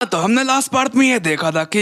तो हमने last part में ये देखा था कि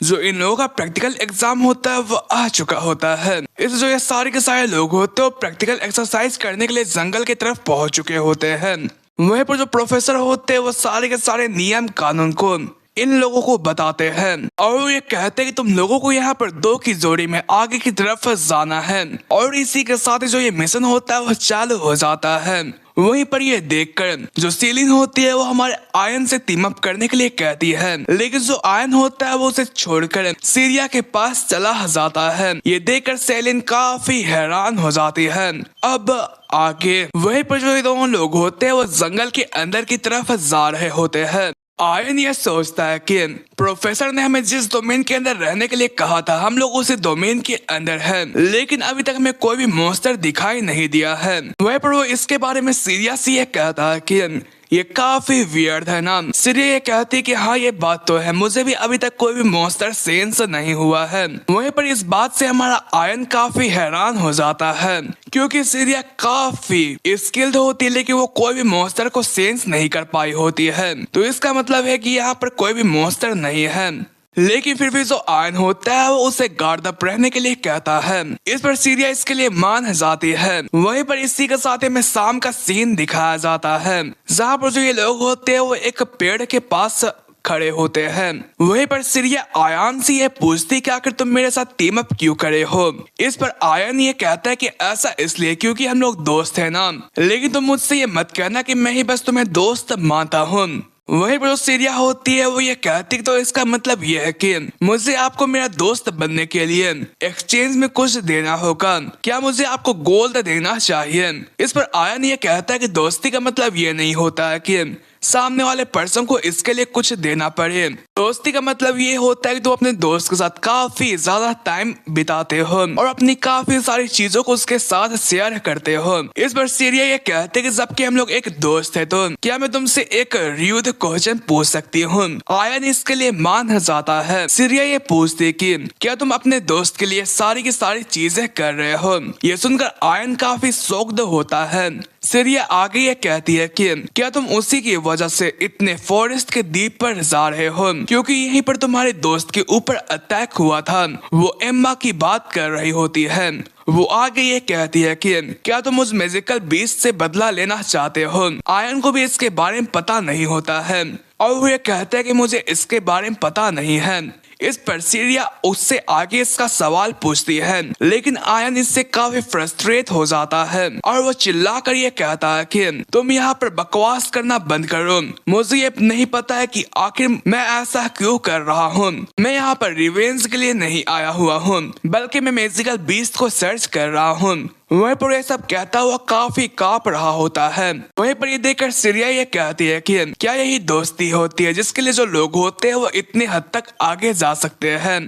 जो इन लोगों का प्रैक्टिकल एग्जाम होता है वो आ चुका होता है। इस जो ये सारे के सारे लोग होते हैं प्रैक्टिकल एक्सरसाइज करने के लिए जंगल की तरफ पहुंच चुके होते हैं। वहीं पर जो प्रोफेसर होते हैं वो सारे के सारे नियम कानून को इन लोगों को बताते हैं और ये कहते हैं कि तुम लोगों को यहाँ पर दो की जोड़ी में आगे की तरफ जाना है और इसी के साथ ही जो ये मिशन होता है वो चालू हो जाता है। वहीं पर ये देखकर जो सीलिंग होती है वो हमारे आयन से टीम अप करने के लिए कहती है, लेकिन जो आयन होता है वो उसे छोड़कर सीरिया के पास चला जाता है। ये देखकर सेलिन काफी हैरान हो जाती है। अब आगे वहीं पर जो ये दोनों लोग होते हैं वो जंगल के अंदर की तरफ जा रहे होते हैं। आयन ये सोचता है कि प्रोफेसर ने हमें जिस डोमेन के अंदर रहने के लिए कहा था हम लोग उसी डोमेन के अंदर हैं, लेकिन अभी तक हमें कोई भी मॉन्स्टर दिखाई नहीं दिया है। वहीं पर वो इसके बारे में सीरिया से ये कहता है कि ये काफी वियर्ड है ना। सीरिया ये कहती है कि हाँ ये बात तो है, मुझे भी अभी तक कोई भी मॉन्स्टर सेंस नहीं हुआ है। वहीं पर इस बात से हमारा आयन काफी हैरान हो जाता है क्योंकि सीरिया काफी स्किल्ड होती है लेकिन वो कोई भी मॉन्स्टर को सेंस नहीं कर पाई होती है। तो इसका मतलब है कि यहाँ पर कोई भी मॉन्स्टर नहीं है, लेकिन फिर भी जो आयन होता है वो उसे गार्ड अप रहने के लिए कहता है। इस पर सीरिया इसके लिए मान जाती है। वहीं पर इसी के साथ में शाम का सीन दिखाया जाता है जहाँ पर जो ये लोग होते हैं वो एक पेड़ के पास खड़े होते हैं। वहीं पर सीरिया आयन से ये पूछती कि आखिर तुम मेरे साथ टीम अप क्यों करे हो। इस पर आयन ये कहता है कि ऐसा इसलिए क्योंकि हम लोग दोस्त हैं ना, लेकिन तुम मुझसे ये मत कहना कि मैं ही बस तुम्हें दोस्त मानता हूँ। वहीं पर जो सीरिया होती है वो ये कहती तो इसका मतलब ये है कि मुझे आपको मेरा दोस्त बनने के लिए एक्सचेंज में कुछ देना होगा, क्या मुझे आपको गोल्ड देना चाहिए। इस पर आयन ये कहता है कि दोस्ती का मतलब ये नहीं होता है कि सामने वाले पर्सन को इसके लिए कुछ देना पड़े। दोस्ती का मतलब ये होता है कि तुम अपने दोस्त के साथ काफी ज्यादा टाइम बिताते हो और अपनी काफी सारी चीजों को उसके साथ शेयर करते हो। इस पर सीरिया ये कहते हैं कि जबकि हम लोग एक दोस्त है तो क्या मैं तुमसे एक रुड क्वेश्चन पूछ सकती हूँ। आयन इसके लिए मान जाता है। सीरिया ये पूछती कि क्या तुम अपने दोस्त के लिए सारी की सारी चीजें कर रहे हो। ये सुनकर आयन काफी शॉक्ड होता है। सीरिया आगे ये कहती है कि क्या तुम उसी की वजह से इतने फॉरेस्ट के द्वीप पर जा रहे हो क्योंकि यहीं पर तुम्हारे दोस्त के ऊपर अटैक हुआ था। वो एम्मा की बात कर रही होती है। वो आगे ये कहती है कि क्या तुम उस मैजिकल बीस्ट से बदला लेना चाहते हो। आयन को भी इसके बारे में पता नहीं होता है और वो ये कहता है कि मुझे इसके बारे में पता नहीं है। इस पर सीरिया उससे आगे इसका सवाल पूछती है, लेकिन आयन इससे काफी फ्रस्ट्रेट हो जाता है और वो चिल्लाकर ये कहता है कि तुम यहाँ पर बकवास करना बंद करो। मुझे ये नहीं पता है कि आखिर मैं ऐसा क्यों कर रहा हूँ। मैं यहाँ पर रिवेंज के लिए नहीं आया हुआ हूँ, बल्कि मैं मैजिकल बीस्ट को सर्च कर रहा हूँ। वहीं पर ये सब कहता हुआ काफी कांप रहा होता है। वहीं पर ये देखकर सीरिया ये कहती है कि क्या यही दोस्ती होती है जिसके लिए जो लोग होते हैं वो इतने हद तक आगे जा सकते हैं।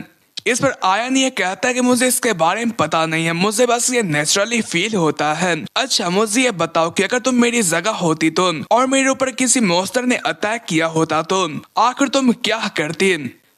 इस पर आयन ये कहता है कि मुझे इसके बारे में पता नहीं है, मुझे बस ये नेचुरली फील होता है। अच्छा मुझे ये बताओ कि अगर तुम मेरी जगह होती तो और मेरे ऊपर किसी मॉन्स्टर ने अटैक किया होता तो आखिर तुम क्या करती।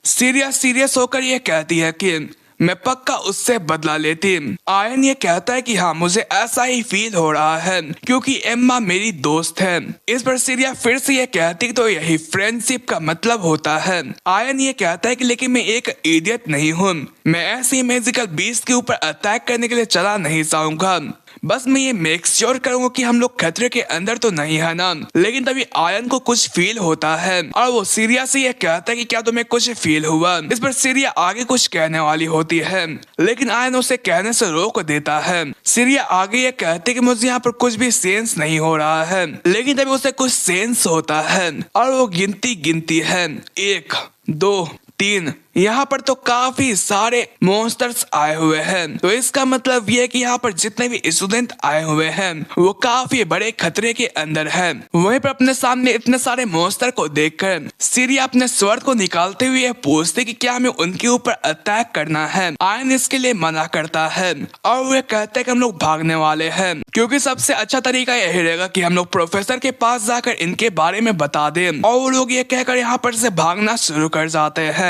सीरिया सीरियस होकर ये कहती है कि मैं पक्का उससे बदला लेती। आयन ये कहता है कि हाँ मुझे ऐसा ही फील हो रहा है क्योंकि एम्मा मेरी दोस्त है। इस पर सीरिया फिर से ये कहती तो यही फ्रेंडशिप का मतलब होता है। आयन ये कहता है कि लेकिन मैं एक इडियट नहीं हूँ, मैं ऐसे ही मैजिकल बीस्ट के ऊपर अटैक करने के लिए चला नहीं जाऊंगा, बस मैं ये मेक श्योर करूंगा कि हम लोग खतरे के अंदर तो नहीं है ना। लेकिन तभी आयन को कुछ फील होता है और वो सीरिया से ये कहता है कि क्या तुम्हें कुछ फील हुआ। इस पर सीरिया आगे कुछ कहने वाली होती है, लेकिन आयन उसे कहने से रोक देता है। सीरिया आगे ये कहते कि मुझे यहाँ पर कुछ भी सेंस नहीं हो रहा है, लेकिन तभी उसे कुछ सेंस होता है और वो गिनती गिनती है 1 2 3। यहाँ पर तो काफी सारे मॉन्स्टर्स आए हुए हैं, तो इसका मतलब ये है कि यहाँ पर जितने भी स्टूडेंट आए हुए हैं वो काफी बड़े खतरे के अंदर हैं। वहीं पर अपने सामने इतने सारे मॉन्स्टर को देखकर सीरिया अपने स्वord को निकालते हुए पूछते कि क्या हमें उनके ऊपर अटैक करना है। आयन इसके लिए मना करता है और वो कहते हैं कि हम लोग भागने वाले हैं क्योंकि सबसे अच्छा तरीका यही रहेगा कि हम लोग प्रोफेसर के पास जाकर इनके बारे में बता दें। और वो लोग ये कहकर यहाँ पर से भागना शुरू कर जाते हैं।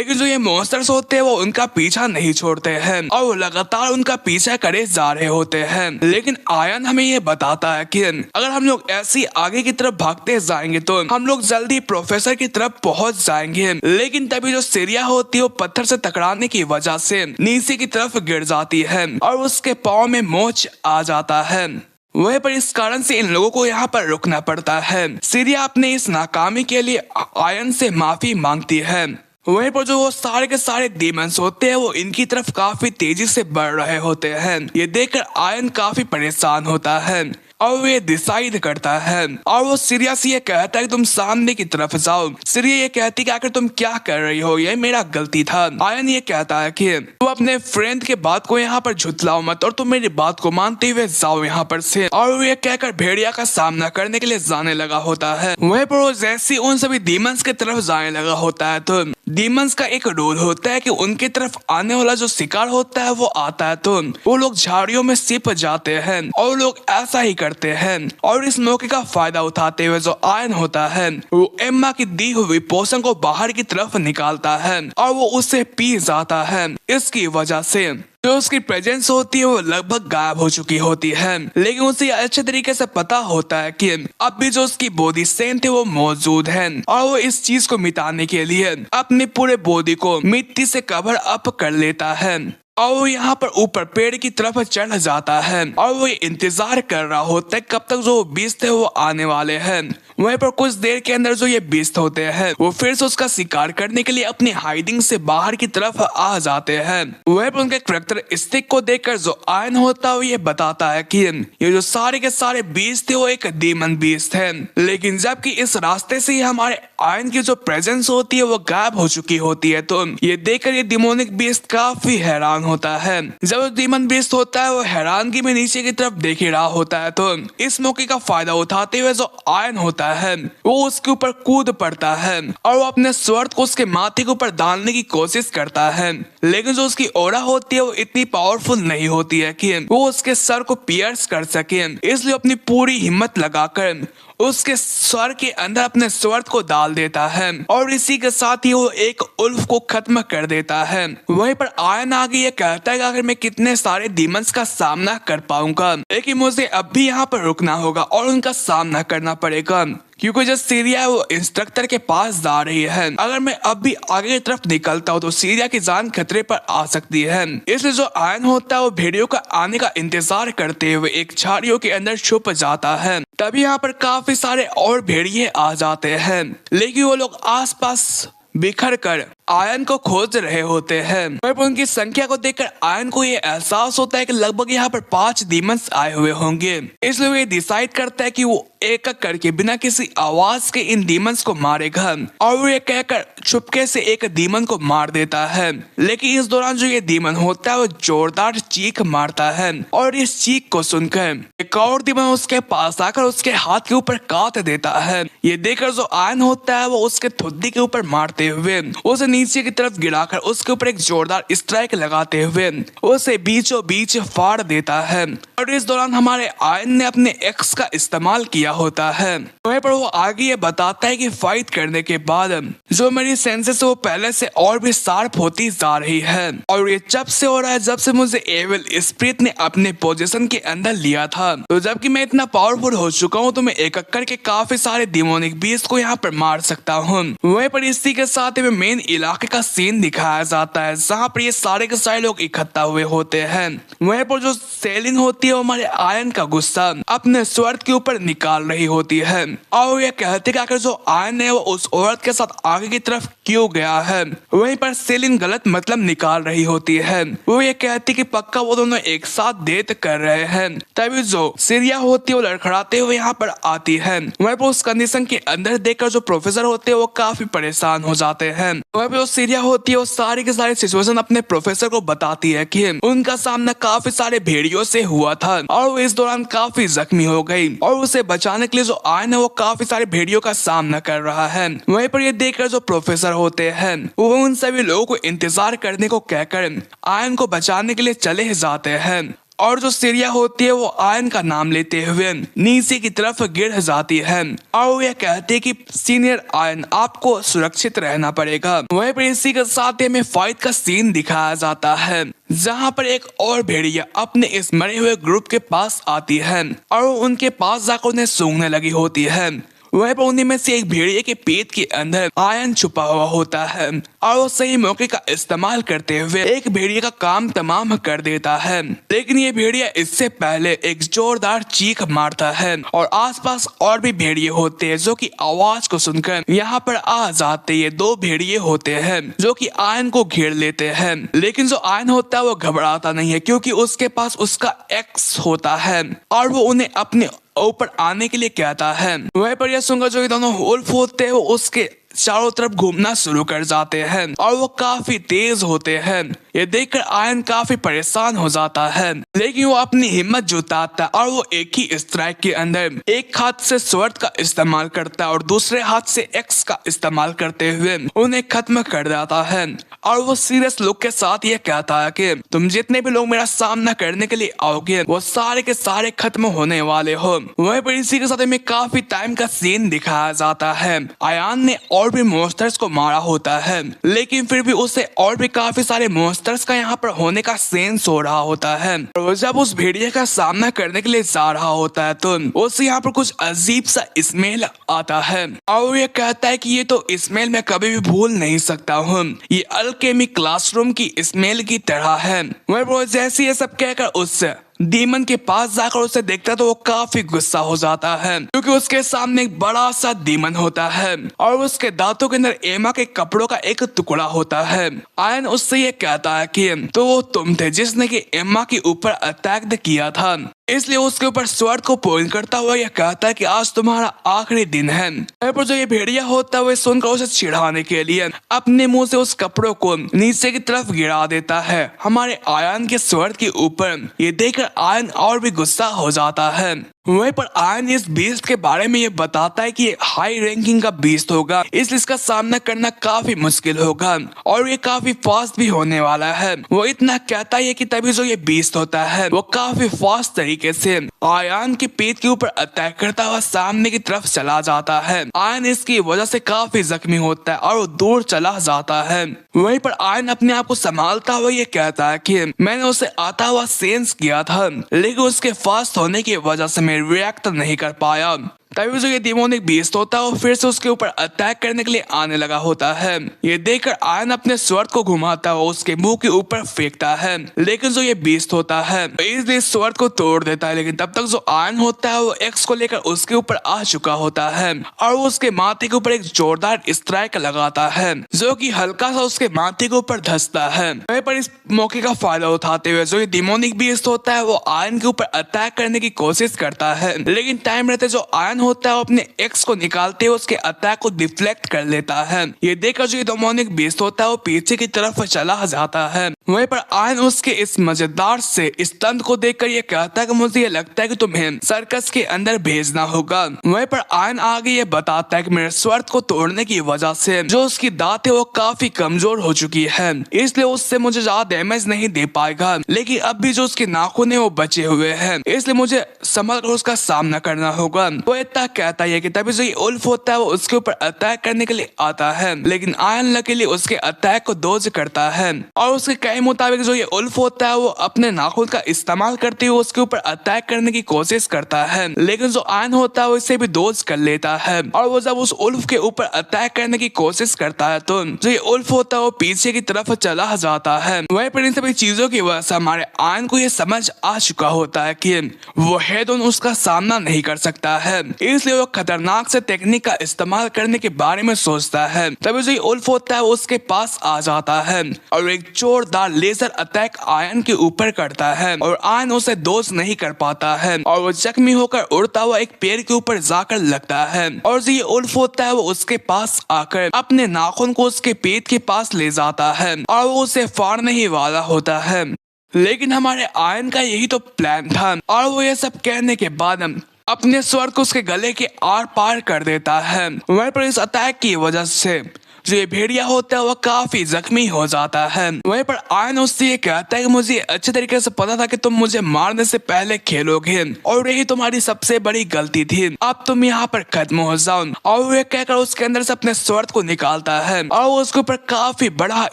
लेकिन जो ये मॉन्स्टर्स होते हैं वो उनका पीछा नहीं छोड़ते हैं और वो लगातार उनका पीछा करे जा रहे होते हैं। लेकिन आयन हमें ये बताता है कि अगर हम लोग ऐसी आगे की तरफ भागते जाएंगे तो हम लोग जल्दी प्रोफेसर की तरफ पहुंच जाएंगे। लेकिन तभी जो सीरिया होती है वो पत्थर से टकराने की वजह से नीचे की तरफ गिर जाती है और उसके पाँव में मोच आ जाता है। वहीं पर इस कारण से इन लोगों को यहाँ पर रुकना पड़ता है। सीरिया अपने इस नाकामी के लिए आयन से माफी मांगती है। वहीं पर जो वो सारे के सारे डीमंस होते हैं वो इनकी तरफ काफी तेजी से बढ़ रहे होते हैं। ये देखकर आयन काफी परेशान होता है और वो ये डिसाइड करता है और वो सीरिया से ये कहता है कि तुम सामने की तरफ जाओ। सीरिया ये कहती है कि आखिर तुम क्या कर रही हो, ये मेरा गलती था। आयन ये कहता है कि तुम अपने फ्रेंड के बात को यहाँ पर झुतलाओ मत और तुम मेरी बात को मानते हुए जाओ यहाँ पर से। और वो ये कहकर भेड़िया का सामना करने के लिए जाने लगा होता है। वहीं पर वो जैसे उन सभी डीमंस की तरफ जाने लगा होता है तो डीमंस का एक रूल होता है कि उनकी तरफ आने वाला जो शिकार होता है वो आता है तो वो लोग झाड़ियों में छिप जाते हैं और लोग ऐसा ही करते हैं। और इस मौके का फायदा उठाते हुए जो आयन होता है वो एम्मा की दी हुई पोशन को बाहर की तरफ निकालता है और वो उसे पी जाता है। इसकी वजह से जो उसकी प्रेजेंस होती है वो लगभग गायब हो चुकी होती है। लेकिन उसे अच्छे तरीके से पता होता है कि अब भी जो उसकी बॉडी सेंट है वो मौजूद है और वो इस चीज को मिटाने के लिए अपने पूरे बॉडी को मिट्टी से कवर अप कर लेता है और वो यहाँ पर ऊपर पेड़ की तरफ चढ़ जाता है और वो इंतजार कर रहा होता है कब तक जो बीस्ट है वो आने वाले हैं। वहीं पर कुछ देर के अंदर जो ये बीस्ट होते हैं वो फिर से उसका शिकार करने के लिए अपनी हाइडिंग से बाहर की तरफ आ जाते हैं। वहीं पर उनके करैक्टर स्टिक को देखकर जो आयन होता है वो ये बताता है कि ये जो सारे के सारे बीस्ट थे वो एक डीमन बीस्ट है। लेकिन जबकि इस रास्ते से हमारे आयन की जो प्रेजेंस होती है वो गायब हो चुकी होती है तो ये देखकर ये डिमोनिक बीस्ट काफी हैरान होता है। जब डीमन बीस्ट होता है वो हैरानगी में नीचे की तरफ देख ही रहा होता है तो इस मौके का फायदा उठाते हुए जो आयन होता है वो उसके ऊपर कूद पड़ता है और वो अपने स्वord को उसके माथे के ऊपर डालने की कोशिश करता है। लेकिन जो उसकी ऑरा होती है वो इतनी पावरफुल नहीं होती है कि वो उसके सर को पियर्स कर सके, इसलिए अपनी पूरी हिम्मत लगाकर उसके स्वर के अंदर अपने स्वord को डाल देता है और इसी के साथ ही वो एक उल्फ को खत्म कर देता है। वहीं पर आयन आगे ये कहता है कि अगर मैं कितने सारे डीमंस का सामना कर पाऊंगा, लेकिन मुझे अब भी यहाँ पर रुकना होगा और उनका सामना करना पड़ेगा क्योंकि जो सीरिया है वो इंस्ट्रक्टर के पास जा रही है। अगर मैं अब भी आगे की तरफ निकलता हूँ तो सीरिया की जान खतरे पर आ सकती है। इसलिए जो आयन होता है वो भेड़ियों का आने का इंतजार करते हुए एक झाड़ियों के अंदर छुप जाता है। तभी यहाँ पर काफी सारे और भेड़िए आ जाते हैं लेकिन वो लोग आसपास बिखर कर आयन को खोज रहे होते हैं। पर उनकी संख्या को देखकर आयन को ये एहसास होता है कि लगभग यहाँ पर 5 डीमंस आए हुए होंगे। इसलिए वो डिसाइड करता है कि वो एक एक करके बिना किसी आवाज के इन डीमंस को मारेगा और वो ये कहकर चुपके से एक डीमन को मार देता है। लेकिन इस दौरान जो ये डीमन होता है वो जोरदार चीख मारता है और इस चीख को सुनकर एक और डीमन उसके पास आकर उसके हाथ के ऊपर काट देता है। ये देखकर जो आयन होता है वो उसके ठुड्डी के ऊपर मारते हुए उसे नीचे की तरफ गिराकर उसके ऊपर एक जोरदार स्ट्राइक लगाते हुए उसे बीचों बीच फाड़ देता है। और इस दौरान हमारे आयन ने अपने एक्स का इस्तेमाल किया होता है। वहीं पर वो आगे ये बताता है कि फाइट करने के बाद जो मेरी सेंसेस वो पहले से और भी शार्प होती जा रही है और ये जब से हो रहा है जब से मुझे एविल स्पिरिट ने अपने पोजीशन के अंदर लिया था। तो जबकि मैं इतना पावरफुल हो चुका हूँ तो मैं एक एक करके काफी सारे डिमोनिक बीस्ट को यहाँ पर मार सकता हूँ। वहीं पर इसी के साथ में मेन इलाके का सीन दिखाया जाता है जहाँ पर ये सारे के सारे लोग इकट्ठा हुए होते हैं। वहीं पर जो सेलिन होती है वो हमारे आयन का गुस्सा अपने स्वord के ऊपर निकाल रही होती है और ये कहते कि आखिर जो आयन है वो उस औरत के साथ आगे की तरफ क्यों गया है। वहीं पर सेलिन गलत मतलब निकाल रही होती है। वो ये कहती कि पक्का वो दोनों एक साथ डेट कर रहे हैं। तभी जो सीरिया होती है वो लड़खड़ाते हुए यहाँ पर आती है। वहीं पर उस कंडीशन के अंदर देखकर जो प्रोफेसर होते हैं वो काफी परेशान हो जाते हैं। वहीं पर जो सीरिया होती है वो सारी की सारी सिचुएशन अपने प्रोफेसर को बताती है कि उनका सामना काफी सारे भेड़ियों से हुआ था और वो इस दौरान काफी जख्मी हो गई और उसे बचाने के लिए जो आयन है वो काफी सारे भेड़ियों का सामना कर रहा है। वहीं पर ये देखकर जो प्रोफेसर होते हैं वो उन सभी लोगों को इंतजार करने को कहकर आयन को बचाने के लिए चले जाते हैं और जो सीरिया होती है वो आयन का नाम लेते हुए नीचे की तरफ गिर जाती है और वो यह कहती है कि सीनियर आयन आपको सुरक्षित रहना पड़ेगा। वहीं पर इसी के साथ हमें फाइट का सीन दिखाया जाता है जहां पर एक और भेड़िया अपने इस मरे हुए ग्रुप के पास आती है और वो उनके पास जाकर उन्हें सूंघने लगी होती है। वहीं पर उन्हीं में से एक भेड़िए के पेट के अंदर आयन छुपा हुआ होता है और वो सही मौके का इस्तेमाल करते हुए एक भेड़िए का काम तमाम कर देता है। लेकिन ये भेड़िया इससे पहले एक जोरदार चीख मारता है और आसपास और भी भेड़िए होते हैं जो कि आवाज को सुनकर यहाँ पर आ जाते। ये दो भेड़िए होते हैं जो कि आयन को घेर लेते हैं, लेकिन जो आयन होता है वो घबराता नहीं है क्योंकि उसके पास उसका एक्स होता है और वो उन्हें अपने ऊपर आने के लिए कहता है। वहीं पर यह सुनकर जो दोनों वुल्फ होते हैं वो उसके चारों तरफ घूमना शुरू कर जाते हैं और वो काफी तेज होते हैं। ये देखकर आयन काफी परेशान हो जाता है, लेकिन वो अपनी हिम्मत जुटाता है और वो एक ही स्ट्राइक के अंदर एक हाथ से स्वॉर्ड का इस्तेमाल करता है और दूसरे हाथ से एक्स का इस्तेमाल करते हुए उन्हें खत्म कर देता है। और वो सीरियस लुक के साथ ये कहता है कि तुम जितने भी लोग मेरा सामना करने के लिए आओगे वो सारे के सारे खत्म होने वाले हो। वहीं पर इसी के साथ हमें काफी टाइम का सीन दिखाया जाता है। आयन ने और भी मॉन्स्टर्स को मारा होता है, लेकिन फिर भी उसे और भी काफी सारे मॉन्स्टर्स का यहाँ पर होने का सेंस हो रहा होता है। और जब उस भेड़िए का सामना करने के लिए जा रहा होता है तो उसे यहाँ पर कुछ अजीब सा स्मेल आता है और ये कहता है कि ये तो स्मेल मैं कभी भी भूल नहीं सकता हूँ, ये अल्केमी क्लासरूम की स्मेल की तरह है। वह जैसे ये सब कहकर उससे डीमन के पास जाकर उसे देखता तो वो काफी गुस्सा हो जाता है क्योंकि उसके सामने एक बड़ा सा डीमन होता है और उसके दांतों के अंदर एमा के कपड़ों का एक टुकड़ा होता है। आयन उससे ये कहता है कि तो वो तुम थे जिसने कि एमा के ऊपर अटैक किया था, इसलिए उसके ऊपर स्वॉर्ड को पॉइंट करता हुआ यह कहता है कि आज तुम्हारा आखिरी दिन है। पर जो ये भेड़िया होता है वह सुनकर उसे चिढ़ाने के लिए अपने मुंह से उस कपड़ों को नीचे की तरफ गिरा देता है हमारे आयन के स्वॉर्ड के ऊपर। ये देखकर आयन और भी गुस्सा हो जाता है। वहीं पर आयन इस बीस्ट के बारे में ये बताता है कि ये हाई रैंकिंग का बीस्ट होगा, इसलिए इसका सामना करना काफी मुश्किल होगा और ये काफी फास्ट भी होने वाला है। वो इतना कहता है कि तभी जो ये बीस्ट होता है वो काफी फास्ट तरीके से आयन के पेट के ऊपर अटैक करता हुआ सामने की तरफ चला जाता है। आयन इसकी वजह से काफी जख्मी होता है और वो दूर चला जाता है। वहीं पर आयन अपने आप को संभालता हुआ ये कहता है कि मैंने उसे आता हुआ सेंस किया था, लेकिन उसके फास्ट होने की वजह से मैं रिएक्ट नहीं कर पाया। तभी जो ये डिमोनिक बीस्ट होता है वो फिर से उसके ऊपर अटैक करने के लिए आने लगा होता है। ये देखकर आयन अपने स्वॉर्ड को घुमाता हुआ उसके मुंह के ऊपर फेंकता है, लेकिन जो ये बीस्ट होता है इसलिए स्वॉर्ड को तोड़ देता है। लेकिन तब तक जो आयन होता है वो एक्स को लेकर उसके ऊपर आ चुका होता है और वो उसके माथे के ऊपर एक जोरदार स्ट्राइक लगाता है जो कि हल्का सा उसके माथे के ऊपर धंसता है। वहीं पर इस मौके का फायदा उठाते हुए जो ये डिमोनिक बीस्ट होता है वो आयन के ऊपर अटैक करने की कोशिश करता है, लेकिन टाइम रहते जो आयन होता है वो अपने एक्स को निकालते हुए उसके अटैक को डिफ्लेक्ट कर लेता है। ये देखकर जो डिमोनिक बीस्ट होता है वो पीछे की तरफ चला जाता है। वहीं पर आयन उसके इस मजेदार से स्टंट को देखकर ये कहता है कि मुझे ये लगता है कि तुम्हें सर्कस के अंदर भेजना होगा। वहीं पर आयन आगे ये बताता है कि मेरे स्वॉर्ड को तोड़ने की वजह से जो उसकी दांत है वो काफी कमजोर हो चुकी है, इसलिए उससे मुझे ज्यादा डैमेज नहीं दे पाएगा, लेकिन अब भी जो उसके नाखून है वो बचे हुए हैं, इसलिए मुझे संभल कर उसका सामना करना होगा। वो इतना कहता है कि तभी जो ये उल्फ होता है वो उसके ऊपर अटैक करने के लिए आता है, लेकिन आयन लकीली उसके अटैक को डॉज करता है और उसके कहे मुताबिक जो ये उल्फ होता है वो अपने नाखून का इस्तेमाल करते हुए उसके ऊपर अटैक करने की कोशिश करता है, लेकिन जो आयन होता है वो इसे भी डॉज कर लेता है। और वो जब उस उल्फ के ऊपर अटैक करने की कोशिश करता है तो जो ये उल्फ होता है वो पीछे की तरफ चला जाता है। वहीं पर इन सभी चीजों की वजह से हमारे आयन को ये समझ आ चुका होता है कि वो हेडोन उसका सामना नहीं कर सकता है, इसलिए वो खतरनाक से टेक्निक का इस्तेमाल करने के बारे में सोचता है। तभी जो उल्फ होता है वो उसके पास आ जाता है और एक जोरदार लेजर अटैक आयन के ऊपर करता है और आयन उसे डॉज नहीं कर पाता है और वो जख्मी होकर उड़ता हुआ एक पेड़ के ऊपर जाकर लगता है और जो ये उल्फ होता है वो उसके पास आकर अपने नाखून को उसके पेट के पास ले जाता है और वो उसे फाड़ने ही वाला होता है। लेकिन हमारे आयन का यही तो प्लान था और वो ये सब कहने के बाद अपने स्वर को उसके गले के आर पार कर देता है। वहीं पर इस अटैक की वजह से जो ये भेड़िया होता है वह काफी जख्मी हो जाता है। वहीं पर आयन उससे ये कहता है कि मुझे अच्छे तरीके से पता था कि तुम मुझे मारने से पहले खेलोगे और यही तुम्हारी सबसे बड़ी गलती थी, अब तुम यहाँ पर खत्म हो जाओ। और वो कहकर उसके अंदर से अपने स्वord को निकालता है और वो उसके ऊपर काफी बड़ा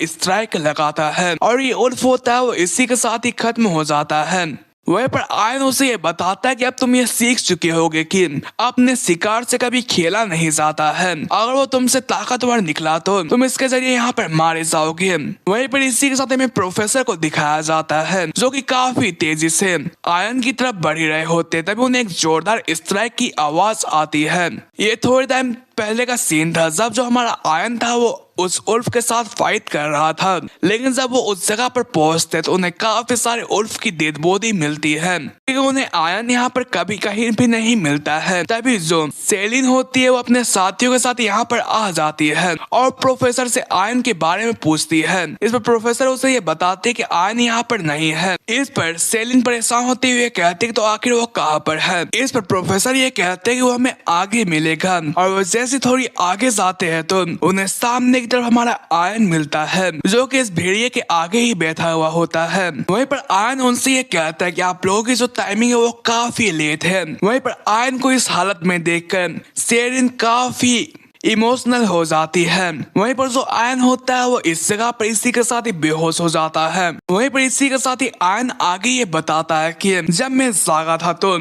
स्ट्राइक लगाता है और ये उल्फ होता है वो इसी के साथ ही खत्म हो जाता है। वहीं पर आयन उसे ये बताता है कि अब तुम ये सीख चुके होगे कि अपने शिकार से कभी खेला नहीं जाता है, अगर वो तुमसे ताकतवर निकला तो तुम इसके जरिए यहाँ पर मारे जाओगे। वहीं पर इसी के साथ हमें प्रोफेसर को दिखाया जाता है जो कि काफी तेजी से आयन की तरफ बढ़ रहे होते, तभी उन्हें एक जोरदार स्ट्राइक की आवाज आती है। ये थोड़ी टाइम पहले का सीन था जब जो हमारा आयन था वो उस उल्फ के साथ फाइट कर रहा था, लेकिन जब वो उस जगह पर पहुंचते तो उन्हें काफी सारे उल्फ की डेड बॉडी मिलती है, लेकिन उन्हें आयन यहाँ पर कभी कहीं भी नहीं मिलता है। तभी जो सेलिन होती है वो अपने साथियों के साथ यहाँ पर आ जाती है और प्रोफेसर से आयन के बारे में पूछती है। इस पर प्रोफेसर उसे ये बताते हैं कि आयन यहाँ पर नहीं है। इस पर सेलिन परेशान होते हुए कहते कि तो आखिर वो कहाँ पर है। इस पर प्रोफेसर ये कहते कि वो हमें आगे मिलेगा और वो जैसे थोड़ी आगे जाते हैं तो उन्हें सामने की तरफ हमारा आयन मिलता है जो कि इस भेड़िए के आगे ही बैठा हुआ होता है। वहीं पर आयन उनसे ये कहता है कि आप लोगों की जो टाइमिंग है वो काफी लेट है। वहीं पर आयन को इस हालत में देखकर सेलिन काफी इमोशनल हो जाती है। वहीं पर जो आयन होता है वो इस जगह पर इसी के साथ ही बेहोश हो जाता है। वहीं पर इसी के साथ ही आयन आगे ये बताता है कि जब मैं जागा था तो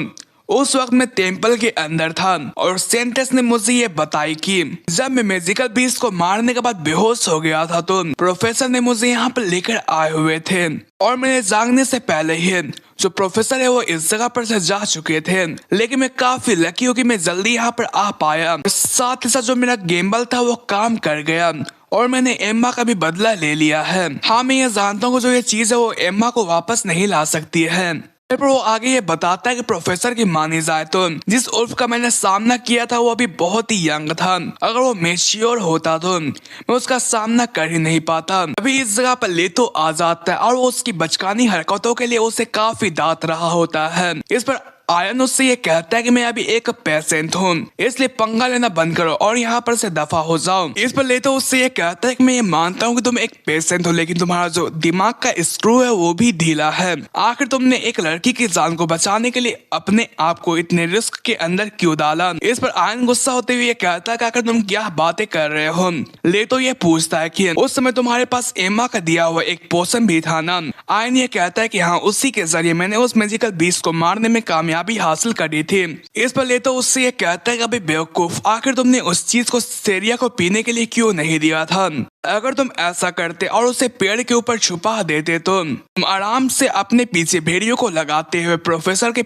उस वक्त मैं टेम्पल के अंदर था और सेंटेस ने मुझे ये बताई कि जब मैं मैजिकल बीस्ट को मारने के बाद बेहोश हो गया था तो प्रोफेसर ने मुझे यहाँ पर लेकर आए हुए थे और मेरे जागने से पहले ही जो प्रोफेसर है वो इस जगह पर से जा चुके थे, लेकिन मैं काफी लकी हूँ कि मैं जल्दी यहाँ पर आ पाया। साथ ही साथ जो मेरा गेम्बल था वो काम कर गया और मैंने एम्मा का भी बदला ले लिया है। हाँ, मैं ये जानता हूँ जो ये चीज है वो एम्मा को वापस नहीं ला सकती है। पर वो आगे ये बताता है कि प्रोफेसर की मानी जाए तो जिस उल्फ का मैंने सामना किया था वो अभी बहुत ही यंग था, अगर वो मैच्योर होता तो मैं उसका सामना कर ही नहीं पाता। अभी इस जगह पर लेतो आ जाता है और वो उसकी बचकानी हरकतों के लिए उसे काफी डांट रहा होता है। इस पर आयन उससे ये कहता है कि मैं अभी एक पेशेंट हूँ, इसलिए पंगा लेना बंद करो और यहाँ पर से दफा हो जाओ। इस पर लेतो उससे ये कहता है कि मैं ये मानता हूँ कि तुम एक पेशेंट हो, लेकिन तुम्हारा जो दिमाग का स्क्रू है वो भी ढीला है। आखिर तुमने एक लड़की की जान को बचाने के लिए अपने आप को इतने रिस्क के अंदर क्यों डाला। इस पर आयन गुस्सा होते हुए कहता है कि आखिर तुम क्या बातें कर रहे हो। लेतो ये पूछता है कि उस समय तुम्हारे पास एम्मा का दिया हुआ एक पोशन भी था ना। आयन ये कहता है कि हाँ, उसी के जरिए मैंने उस मैजिकल बीस्ट को मारने में कामयाबी हासिल करी थी। इस पर लेतो उससे ये कहता है कि अभी बेवकूफ, आखिर तुमने उस चीज को सेरिया को पीने के लिए क्यों नहीं दिया था। अगर तुम ऐसा करते और उसे पेड़ के ऊपर छुपा देते तो तुम आराम से अपने पीछे भेड़ियों को लगाते हुए प्रोफेसर के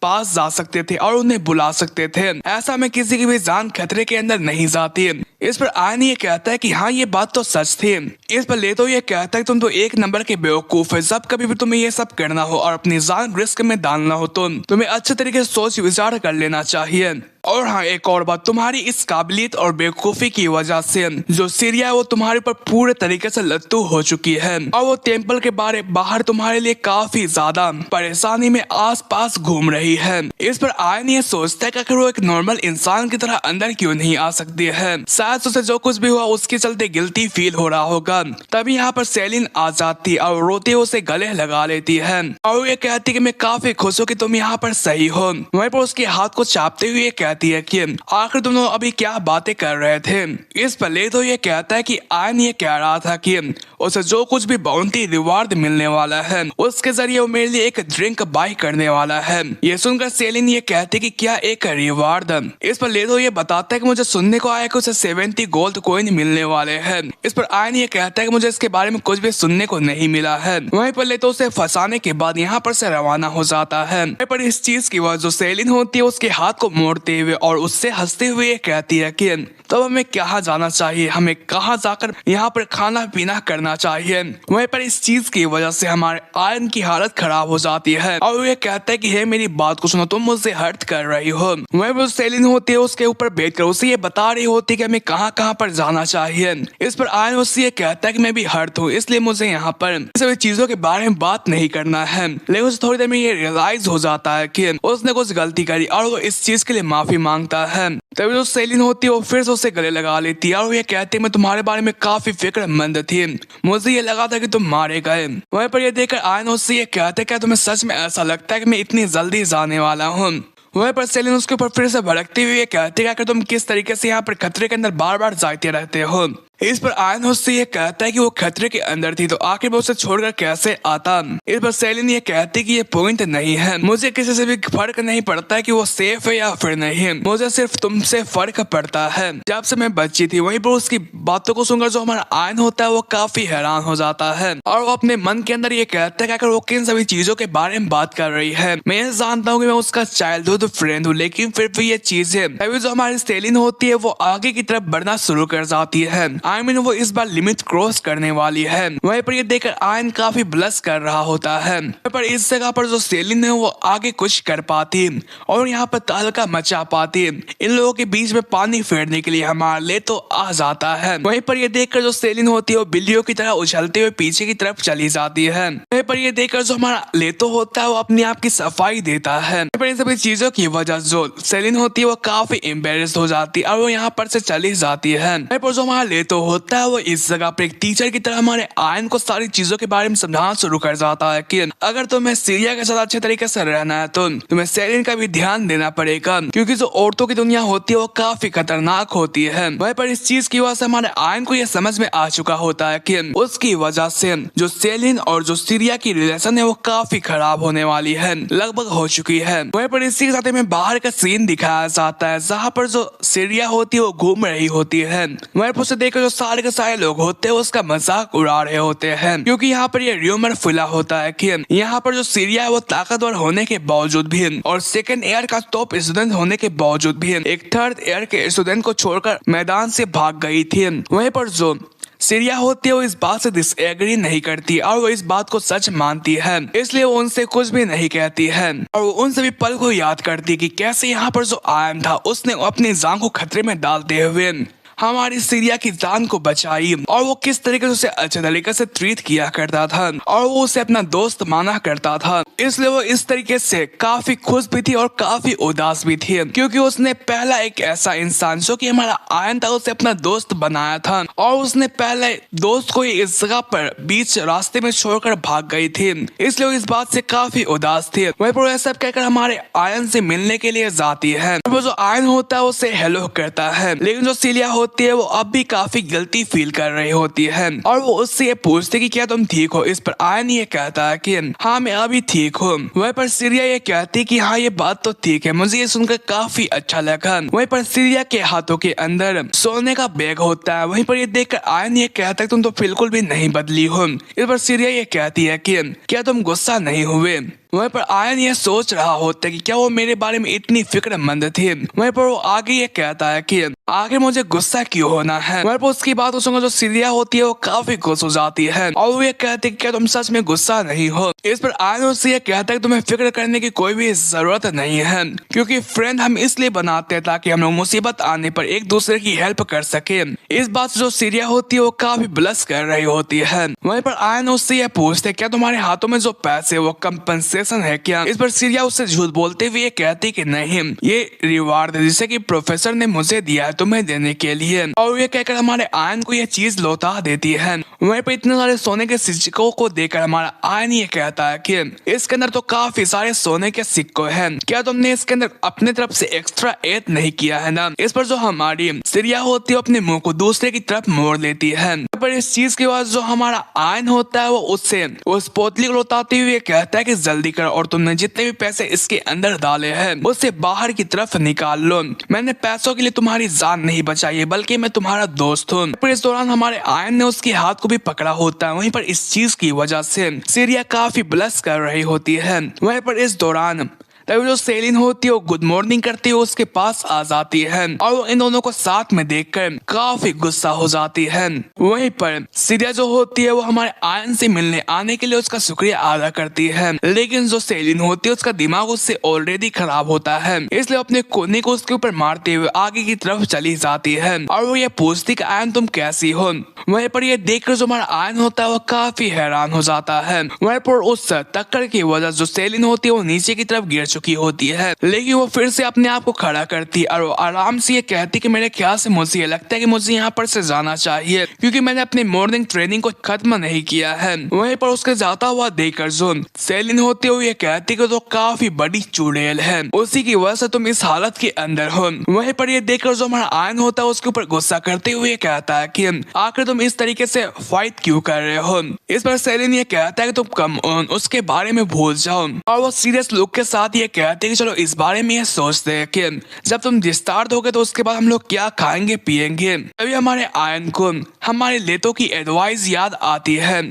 पास जा सकते थे और उन्हें बुला सकते थे। ऐसा में किसी की भी जान खतरे के अंदर नहीं जाती। इस पर आयन ये कहता है कि हाँ, ये बात तो सच थी। इस पर लेतो ये कहता है कि तुम तो एक नंबर के बेवकूफ है। जब कभी भी तुम्हें ये सब करना हो और अपनी जान रिस्क में डालना हो तो तुम्हें अच्छे तरीके से सोच विचार कर लेना चाहिए। और हाँ, एक और बात, तुम्हारी इस काबिलियत और बेवकूफी की वजह से जो सीरिया है वो तुम्हारे पर पूरे तरीके से लत्तू हो चुकी है और वो टेम्पल के बाहर तुम्हारे लिए काफी ज्यादा परेशानी में आसपास घूम रही है। इस पर आयन ये सोचता है कि अगर वो एक नॉर्मल इंसान की तरह अंदर क्यों नहीं आ सकती है। शायद उसे जो कुछ भी हुआ उसके चलते गिल्टी फील हो रहा होगा। तभी यहाँ पर सेलिन आ जाती और रोते उसे गले लगा लेती है और ये कहती कि मैं काफी खुश हूँ कि तुम यहाँ पर सही हो। वहीं पर उसके हाथ को चापते हुए कहती है कि आखिर तुम लोग अभी क्या बातें कर रहे थे। इस पर लेतो ये कहता है कि आयन ये कह रहा था कि उसे जो कुछ भी बाउंटी रिवार्ड मिलने वाला है उसके जरिए वो मेरे लिए एक ड्रिंक बाय करने वाला है। ये सुनकर सेलिन ये कहती कि क्या एक रिवार्ड। इस पर लेतो ये बताता है कि मुझे सुनने को आया कि उसे 70 गोल्ड कॉइन मिलने वाले हैं। इस पर आयन ये कहता है कि मुझे इसके बारे में कुछ भी सुनने को नहीं मिला है। वहीं पर लेतो उसे फंसाने के बाद यहाँ पर से रवाना हो जाता है। पर इस चीज की वजह जो सेलिन होती है उसके हाथ को मोड़ते हुए और उससे हंसते हुए कहती है कि तो हमें कहाँ जाना चाहिए, हमें कहाँ जाकर यहाँ पर खाना पीना करना चाहिए। वहीं पर इस चीज की वजह से हमारे आयन की हालत खराब हो जाती है और वो ये कहता है कि हे मेरी बात को सुनो, तुम मुझसे हर्ट कर रही हो। वहीं पर सेलिन होती है उसके ऊपर बैठकर उसे ये बता रही होती है कि हमें कहाँ कहाँ पर जाना चाहिए। इस पर आयन उससे ये कहता है कि मैं भी हर्ट हूँ, इसलिए मुझे यहाँ पर सभी चीजों के बारे में बात नहीं करना है। लेकिन उसे थोड़ी देर में ये रियलाइज हो जाता है कि उसने कुछ गलती करी और वो इस चीज के लिए माफी मांगता है। तभी जो सेलिन होती है वो फिर से उसे गले लगा लेती है और वो ये कहती है मैं तुम्हारे बारे में काफी फिक्रमंद थी, मुझे ये लगा था कि तुम मारे गए। वहीं पर ये देखकर आयन उससे ये कहते क्या तुम्हें सच में ऐसा लगता है कि मैं इतनी जल्दी जाने वाला हूँ। वहीं पर सेलिन उसके ऊपर फिर से भड़कती हुई ये कहती है कि तुम किस तरीके से यहाँ पर खतरे के अंदर बार बार जाते रहते हो। इस पर आयन उससे ये कहता है कि वो खतरे के अंदर थी तो आखिर वो उसे छोड़कर कैसे आता। इस पर सेलिन ये कहती कि ये पॉइंट नहीं है, मुझे किसी से भी फर्क नहीं पड़ता है कि वो सेफ है या फिर नहीं, मुझे सिर्फ तुमसे फर्क पड़ता है। जब से मैं बच्ची थी वहीं पर उसकी बातों को सुनकर जो हमारा आयन होता है वो काफी हैरान हो जाता है और वो अपने मन के अंदर ये कहता है कि अगर वो किन सभी चीजों के बारे में बात कर रही है, मैं जानता हूँ कि मैं उसका चाइल्डहुड फ्रेंड हूँ, लेकिन फिर भी ये चीज है। अभी जो हमारी सेलिन होती है वो आगे की तरफ बढ़ना शुरू कर जाती है। आई मीन वो इस बार लिमिट क्रॉस करने वाली है। वहीं पर ये देखकर आयन काफी ब्लश कर रहा होता है। पर इस जगह पर जो सेलिन है वो आगे कुछ कर पाती और यहाँ पर तहलका मचा पाती। इन लोगों के बीच में पानी फेरने के लिए हमारा ले तो आ जाता है। वहीं पर ये देखकर जो सेलिन होती है वो बिल्लियों की तरह उछलते हुए पीछे की तरफ चली जाती है। वहीं पर ये देखकर जो हमारा ले तो होता है वो अपने आप की सफाई देता है। पर इन सभी चीजों की वजह जो सेलिन होती है वो काफी एम्बेरेस्ड हो जाती है और वो यहाँ पर से चली जाती है। पर जो हमारा ले तो होता है वो इस जगह पर एक टीचर की तरह हमारे आयन को सारी चीजों के बारे में समझाना शुरू कर जाता है कि अगर तुम्हें सीरिया के साथ अच्छे तरीके से रहना है तो तुम्हें सेलिन का भी ध्यान देना पड़ेगा, क्योंकि जो औरतों की दुनिया होती है वो काफी खतरनाक होती है। वहीं पर इस चीज की वजह से हमारे आयन को यह समझ में आ चुका होता है कि उसकी वजह से जो सेलिन और जो सीरिया की रिलेशन है वो काफी खराब होने वाली है, लगभग हो चुकी है। वहीं पर इसी के साथ में बाहर का सीन दिखाया जाता है जहाँ पर जो सीरिया होती है वो घूम रही होती है। वहीं पर उसे देखकर जो सारे के सारे लोग होते हैं उसका मजाक उड़ा रहे होते हैं, क्योंकि यहाँ पर ये र्यूमर फैला होता है कि यहाँ पर जो सीरिया है वो ताकतवर होने के बावजूद भी और सेकंड ईयर का टॉप स्टूडेंट होने के बावजूद भी एक थर्ड ईयर के स्टूडेंट को छोड़कर मैदान से भाग गई थी। वहीं पर जो सीरिया होती है वो इस बात से डिसएग्री नहीं करती और वो इस बात को सच मानती है, इसलिए वो उनसे कुछ भी नहीं कहती है और वो उन सभी पल को याद करती कि कैसे यहाँ पर जो आयन था उसने अपनी जान को खतरे में डालते हुए हमारी सीरिया की जान को बचाई और वो किस तरीके से उसे अच्छे तरीके से ट्रीट किया करता था और वो उसे अपना दोस्त माना करता था। इसलिए वो इस तरीके से काफी खुश भी थी और काफी उदास भी थी, क्योंकि उसने पहला एक ऐसा इंसान जो कि हमारा आयन था उसे अपना दोस्त बनाया था और उसने पहले दोस्त को इस जगह पर बीच रास्ते में छोड़कर भाग गई थी, इसलिए वो इस बात से काफी उदास थी। वहीं पर सब कहकर हमारे आयन से मिलने के लिए जाती है। वो जो आयन होता है उसे हेलो करता है, लेकिन जो सीरिया होती है वो अब भी काफी गलती फील कर रही होती है और वो उससे ये पूछती कि क्या तुम ठीक हो। इस पर आयन ये कहता है कि हाँ मैं अभी ठीक हूँ। वहीं पर सीरिया ये कहती कि हाँ ये बात तो ठीक है, मुझे ये सुनकर काफी अच्छा लगा। वहीं पर सीरिया के हाथों के अंदर सोने का बैग होता है। वहीं पर ये देखकर आयन ये कहता है तुम तो बिल्कुल भी नहीं बदली हो। इस पर सीरिया ये कहती है कि क्या तुम गुस्सा नहीं हुए। वहीं पर आयन ये सोच रहा होता है कि क्या वो मेरे बारे में इतनी फिक्रमंद थी। वहीं पर वो आगे ये कहता है कि आगे मुझे गुस्सा क्यों होना है। वहीं पर उसकी बात सुनकर जो सीरिया होती है वो काफी खुश हो जाती है और वो ये कहते हैं क्या तुम सच में गुस्सा नहीं हो। इस पर आयन उससे ये कहता है कि तुम्हें फिक्र करने की कोई भी जरूरत नहीं है, क्योंकि फ्रेंड हम इसलिए बनाते हैं ताकि हम लोग मुसीबत आने पर एक दूसरे की हेल्प कर सके। इस बात से जो सीरिया होती है वो काफी ब्लश कर रही होती है। वहीं पर आयन उससे ये पूछते क्या तुम्हारे हाथों में जो पैसे वो कंपनसेशन है क्या। इस पर सीरिया उससे झूठ बोलते हुए कहती कि नहीं ये रिवार्ड है जिसे कि प्रोफेसर ने मुझे दिया है तुम्हें देने के लिए, और ये कहकर हमारे आयन को ये चीज लौटा देती है। वहीं पर इतने सारे सोने के सिक्कों को देखकर हमारा आयन ये कहता है कि इसके अंदर तो काफी सारे सोने के सिक्के हैं, क्या तुमने इसके अंदर अपने तरफ से एक्स्ट्रा ऐड नहीं किया है ना। इस पर जो हमारी सीरिया होती है अपने मुंह को दूसरे की तरफ मोड़ लेती है। पर इस चीज के बाद जो हमारा आयन होता है वो उससे उस पोतली को लौटाते हुए कहता है कि जल्दी कर और तुमने जितने भी पैसे इसके अंदर डाले हैं उससे बाहर की तरफ निकाल लो। मैंने पैसों के लिए तुम्हारी जान नहीं बचाई है बल्कि मैं तुम्हारा दोस्त हूँ। पर इस दौरान हमारे आयन ने उसके हाथ को भी पकड़ा होता है। वहीं पर इस चीज की वजह से सीरिया काफी ब्लश कर रही होती है। वहीं पर इस दौरान तभी जो सेलिन होती है वो गुड मॉर्निंग करती है उसके पास आ जाती है और वो इन दोनों को साथ में देखकर काफी गुस्सा हो जाती है। वहीं पर सीरिया जो होती है वो हमारे आयन से मिलने आने के लिए उसका शुक्रिया अदा करती है, लेकिन जो सेलिन होती है उसका दिमाग उससे ऑलरेडी खराब होता है, इसलिए अपने कोने को उसके ऊपर मारते हुए आगे की तरफ चली जाती है और वो ये पूछती कि आयन तुम कैसी हो। वहीं पर ये देखकर जो हमारा आयन होता है वो काफी हैरान हो जाता है। वहीं पर उस टक्कर की वजह जो सेलिन होती है वो नीचे की तरफ गिर चुकी होती है, लेकिन वो फिर से अपने आप को खड़ा करती है और आराम से ये कहती कि मेरे ख्याल से मुझे ये लगता है कि मुझे यहाँ पर से जाना चाहिए क्योंकि मैंने अपनी मॉर्निंग ट्रेनिंग को खत्म नहीं किया है। वहीं पर उसके जाता हुआ देखकर जो सेलिन होती है वो ये कहती कि तो काफी बड़ी चुड़ैल है, उसी की वजह से तुम इस हालत के अंदर हो। वहीं पर ये देखकर जो हमारा आयन होता है उसके ऊपर गुस्सा करते हुए कहता है कि आखिर तुम इस तरीके से फाइट क्यों कर रहे हो। इस पर सेलिन ये कहता है कि तुम कम उसके बारे में भूल जाओ और वो सीरियस लुक के साथ ये कहते हैं कि चलो इस बारे में ये सोचते हैं कि जब तुम डिस्चार्ज होगे तो उसके बाद हम लोग क्या खाएंगे पिएंगे। तभी हमारे आयन को हमारे लेतो की एडवाइस याद आती है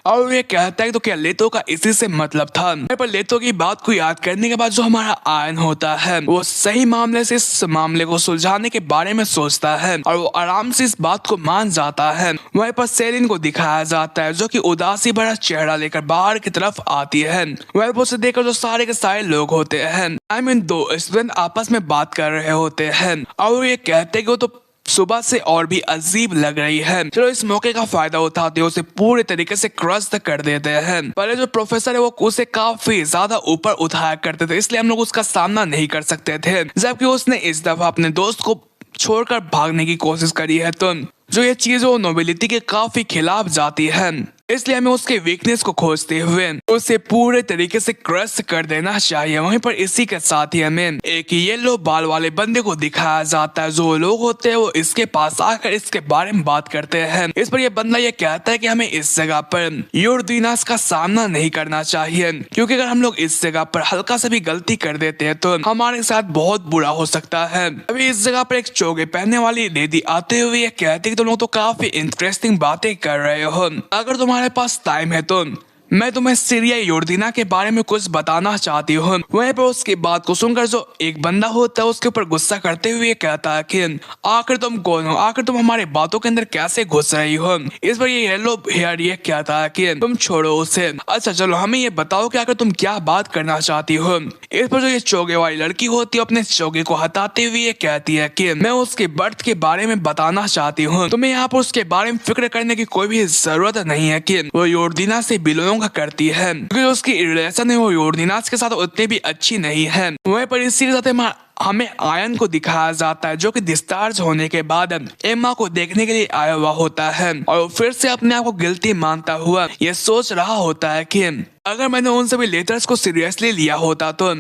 और ये कहता है तो क्या लेतो का इसी से मतलब था। पर लेतो की बात को याद करने के बाद जो हमारा आयन होता है वो सही मामले से इस मामले को सुलझाने के बारे में सोचता है और वो आराम से इस बात को मान जाता है। वहीं पर सेलिन को दिखाया जाता है जो कि उदासी भरा चेहरा लेकर बाहर की तरफ आती है। वहीं पर उसे देखकर जो सारे के सारे लोग होते हैं दो स्टूडेंट आपस में बात कर रहे होते हैं और ये कहते हैं कि वो तो सुबह से और भी अजीब लग रही है। चलो इस मौके का फायदा उठाते हुए उसे पूरे तरीके से क्रश कर देते हैं। पहले जो प्रोफेसर है वो उसे काफी ज्यादा ऊपर उठाया करते थे, इसलिए हम लोग उसका सामना नहीं कर सकते थे, जबकि उसने इस दफा अपने दोस्त को छोड़कर भागने की कोशिश करी है। तो जो ये चीज वो नोबिलिटी के काफी खिलाफ जाती है, इसलिए हमें उसके वीकनेस को खोजते हुए उसे पूरे तरीके से क्रश कर देना चाहिए। वहीं पर इसी के साथ ही हमें एक येलो बाल वाले बंदे को दिखाया जाता है। जो लोग होते हैं वो इसके पास आकर इसके बारे में बात करते हैं। इस पर यह बंदा ये कहता है कि हमें इस जगह पर यूरदीनास का सामना नहीं करना चाहिए क्योंकि अगर हम लोग इस जगह पर हल्का सा भी गलती कर देते हैं तो हमारे साथ बहुत बुरा हो सकता है। अभी इस जगह पर एक चोगे पहनने वाली लेडी आते हुए ये कहती है कि तुम लोग तो काफी इंटरेस्टिंग बातें कर रहे हो, अगर तुम्हारे पास टाइम है तो मैं तुम्हें सीरिया योर्दिना के बारे में कुछ बताना चाहती हूँ। वहीं पर उसकी बात को सुनकर जो एक बंदा होता है उसके ऊपर गुस्सा करते हुए कहता है कि आखिर तुम कौन हो, आखिर तुम हमारी बातों के अंदर कैसे घुस रही हो। इस पर ये येलो हेयर ये कहता है कि तुम छोड़ो उसे, अच्छा चलो हमें ये बताओ कि आखिर तुम क्या बात करना चाहती हो। इस पर जो ये चोगे वाली लड़की होती है अपने चोगे को हटाते हुए ये कहती है कि मैं उसके बर्थ के बारे में बताना चाहती हूँ, तुम्हें यहाँ पर उसके बारे में फिक्र करने की कोई भी जरूरत नहीं है कि वो योर्दिना से बिलोंग करती है, क्योंकि उसकी रिलेशन है वो योर्दिनास के साथ उतनी भी अच्छी नहीं है। वहीं पर इसी के साथ हमें आयन को दिखाया जाता है जो कि डिस्चार्ज होने के बाद एम्मा को देखने के लिए आया हुआ होता है और फिर से अपने आप को गिल्टी मानता हुआ ये सोच रहा होता है कि अगर मैंने उन सभी लेटर्स को सीरियसली लिया होता तो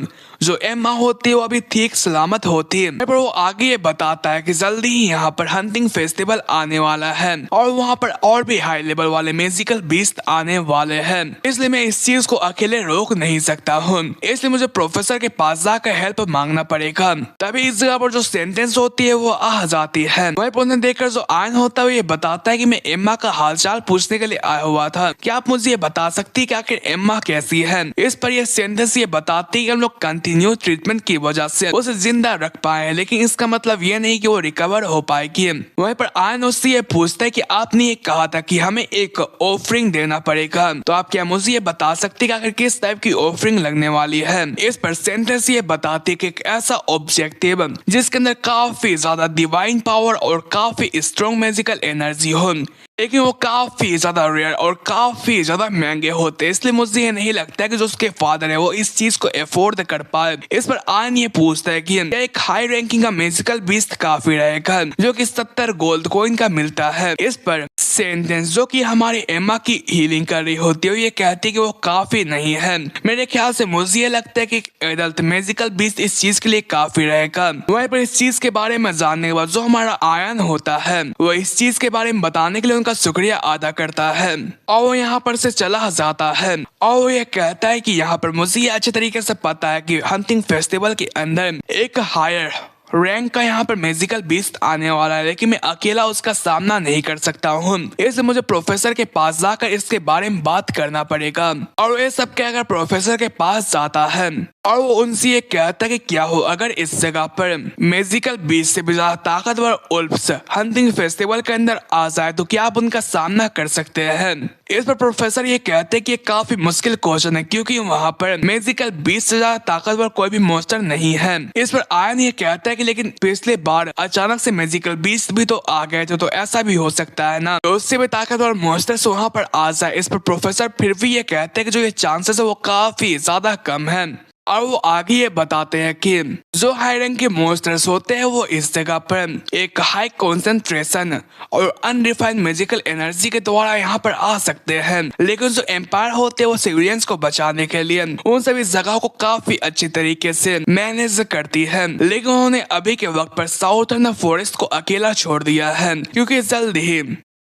जो एम्मा होती है वो अभी ठीक सलामत होती है। पर वो आगे ये बताता है कि जल्दी ही यहाँ पर हंटिंग फेस्टिवल आने वाला है और वहाँ पर और भी हाई लेवल वाले मैजिकल बीस्ट आने वाले हैं, इसलिए मैं इस चीज को अकेले रोक नहीं सकता हूँ, इसलिए मुझे प्रोफेसर के पास जाकर हेल्प मांगना पड़ेगा। तभी इस जगह पर जो सेंटेंस होती है वो आ जाती है। वहीं पर उन्हें देखकर जो आयन होता है ये बताता है कि मैं एम्मा का हालचाल पूछने के लिए आया हुआ था, क्या आप मुझे ये बता सकती है कि आखिर एम्मा कैसी है। इस पर यह सेंटेंस ये बताती है कि हम लोग कंटिन्यू ट्रीटमेंट की वजह से उसे जिंदा रख पाए, लेकिन इसका मतलब ये नहीं कि वो रिकवर हो पाएगी। वहीं पर आयन उससे ये पूछता है कि आपने ये कहा था कि हमें एक ऑफरिंग देना पड़ेगा, तो आप क्या मुझे ये बता सकती है कि आखिर किस टाइप की ऑफरिंग लगने वाली है। इस पर सेंटेंस ये बताती है कि एक ऐसा ऑब्जेक्टिव जिसके अंदर काफी ज्यादा डिवाइन पावर और काफी स्ट्रॉन्ग मैजिकल एनर्जी हो, लेकिन वो काफी ज्यादा रेयर और काफी ज्यादा महंगे होते, इसलिए मुझे ये नहीं लगता कि जो उसके फादर है वो इस चीज को अफोर्ड कर पाए। इस पर आयन ये पूछता है कि एक हाई रैंकिंग का मैजिकल बीस्ट काफी रहेगा जो कि 70 गोल्ड कॉइन का मिलता है। इस पर सेंटेंस जो कि हमारी एम्मा की हीलिंग कर रही होती है ये कहती है कि वो काफी नहीं है। मेरे ख्याल से मुझे ये लगता है कि एडल्ट मैजिकल बीस्ट इस चीज के लिए काफी रहेगा। वहीं पर इस चीज के बारे में जानने के बाद जो हमारा आयन होता है वो इस चीज के बारे में बताने के लिए का शुक्रिया अदा करता है और वो यहाँ पर से चला जाता है और वो ये कहता है कि यहाँ पर मुझे ये अच्छे तरीके से पता है कि हंटिंग फेस्टिवल के अंदर एक हायर रैंक का यहाँ पर मैजिकल बीस्ट आने वाला है, लेकिन मैं अकेला उसका सामना नहीं कर सकता हूँ, इसलिए मुझे प्रोफेसर के पास जाकर इसके बारे में बात करना पड़ेगा। और ये सब कहकर प्रोफेसर के पास जाता है और वो उनसे ये कहता है कि क्या हो अगर इस जगह पर मैजिकल बीच से भी ज्यादा ताकतवर उल्फ्स हंटिंग फेस्टिवल के अंदर आ जाए तो क्या आप उनका सामना कर सकते हैं। इस पर प्रोफेसर ये कहते हैं कि ये काफी मुश्किल क्वेश्चन है क्योंकि वहाँ पर मैजिकल बीच से ज्यादा ताकतवर कोई भी मॉन्स्टर नहीं है। इस पर आयन ये कहता है कि लेकिन पिछले बार अचानक से मैजिकल बीच भी तो आ गए थे तो ऐसा भी हो सकता है ना, तो उससे भी ताकतवर मॉन्स्टर्स वहाँ पर आ जाए। इस पर प्रोफेसर फिर भी ये कहते हैं कि जो ये चांसेस है वो काफी ज्यादा कम है। और वो आगे ये बताते हैं कि जो हाई रैंक के मॉन्स्टर्स होते हैं वो इस जगह पर एक हाई कंसंट्रेशन और अनडिफाइंड मैजिकल एनर्जी के द्वारा यहाँ पर आ सकते हैं, लेकिन जो एम्पायर होते हैं वो सिविलियंस को बचाने के लिए उन सभी जगहों को काफी अच्छी तरीके से मैनेज करती है। लेकिन उन्होंने अभी के वक्त पर साउथर्न फॉरेस्ट को अकेला छोड़ दिया है क्योंकि जल्द ही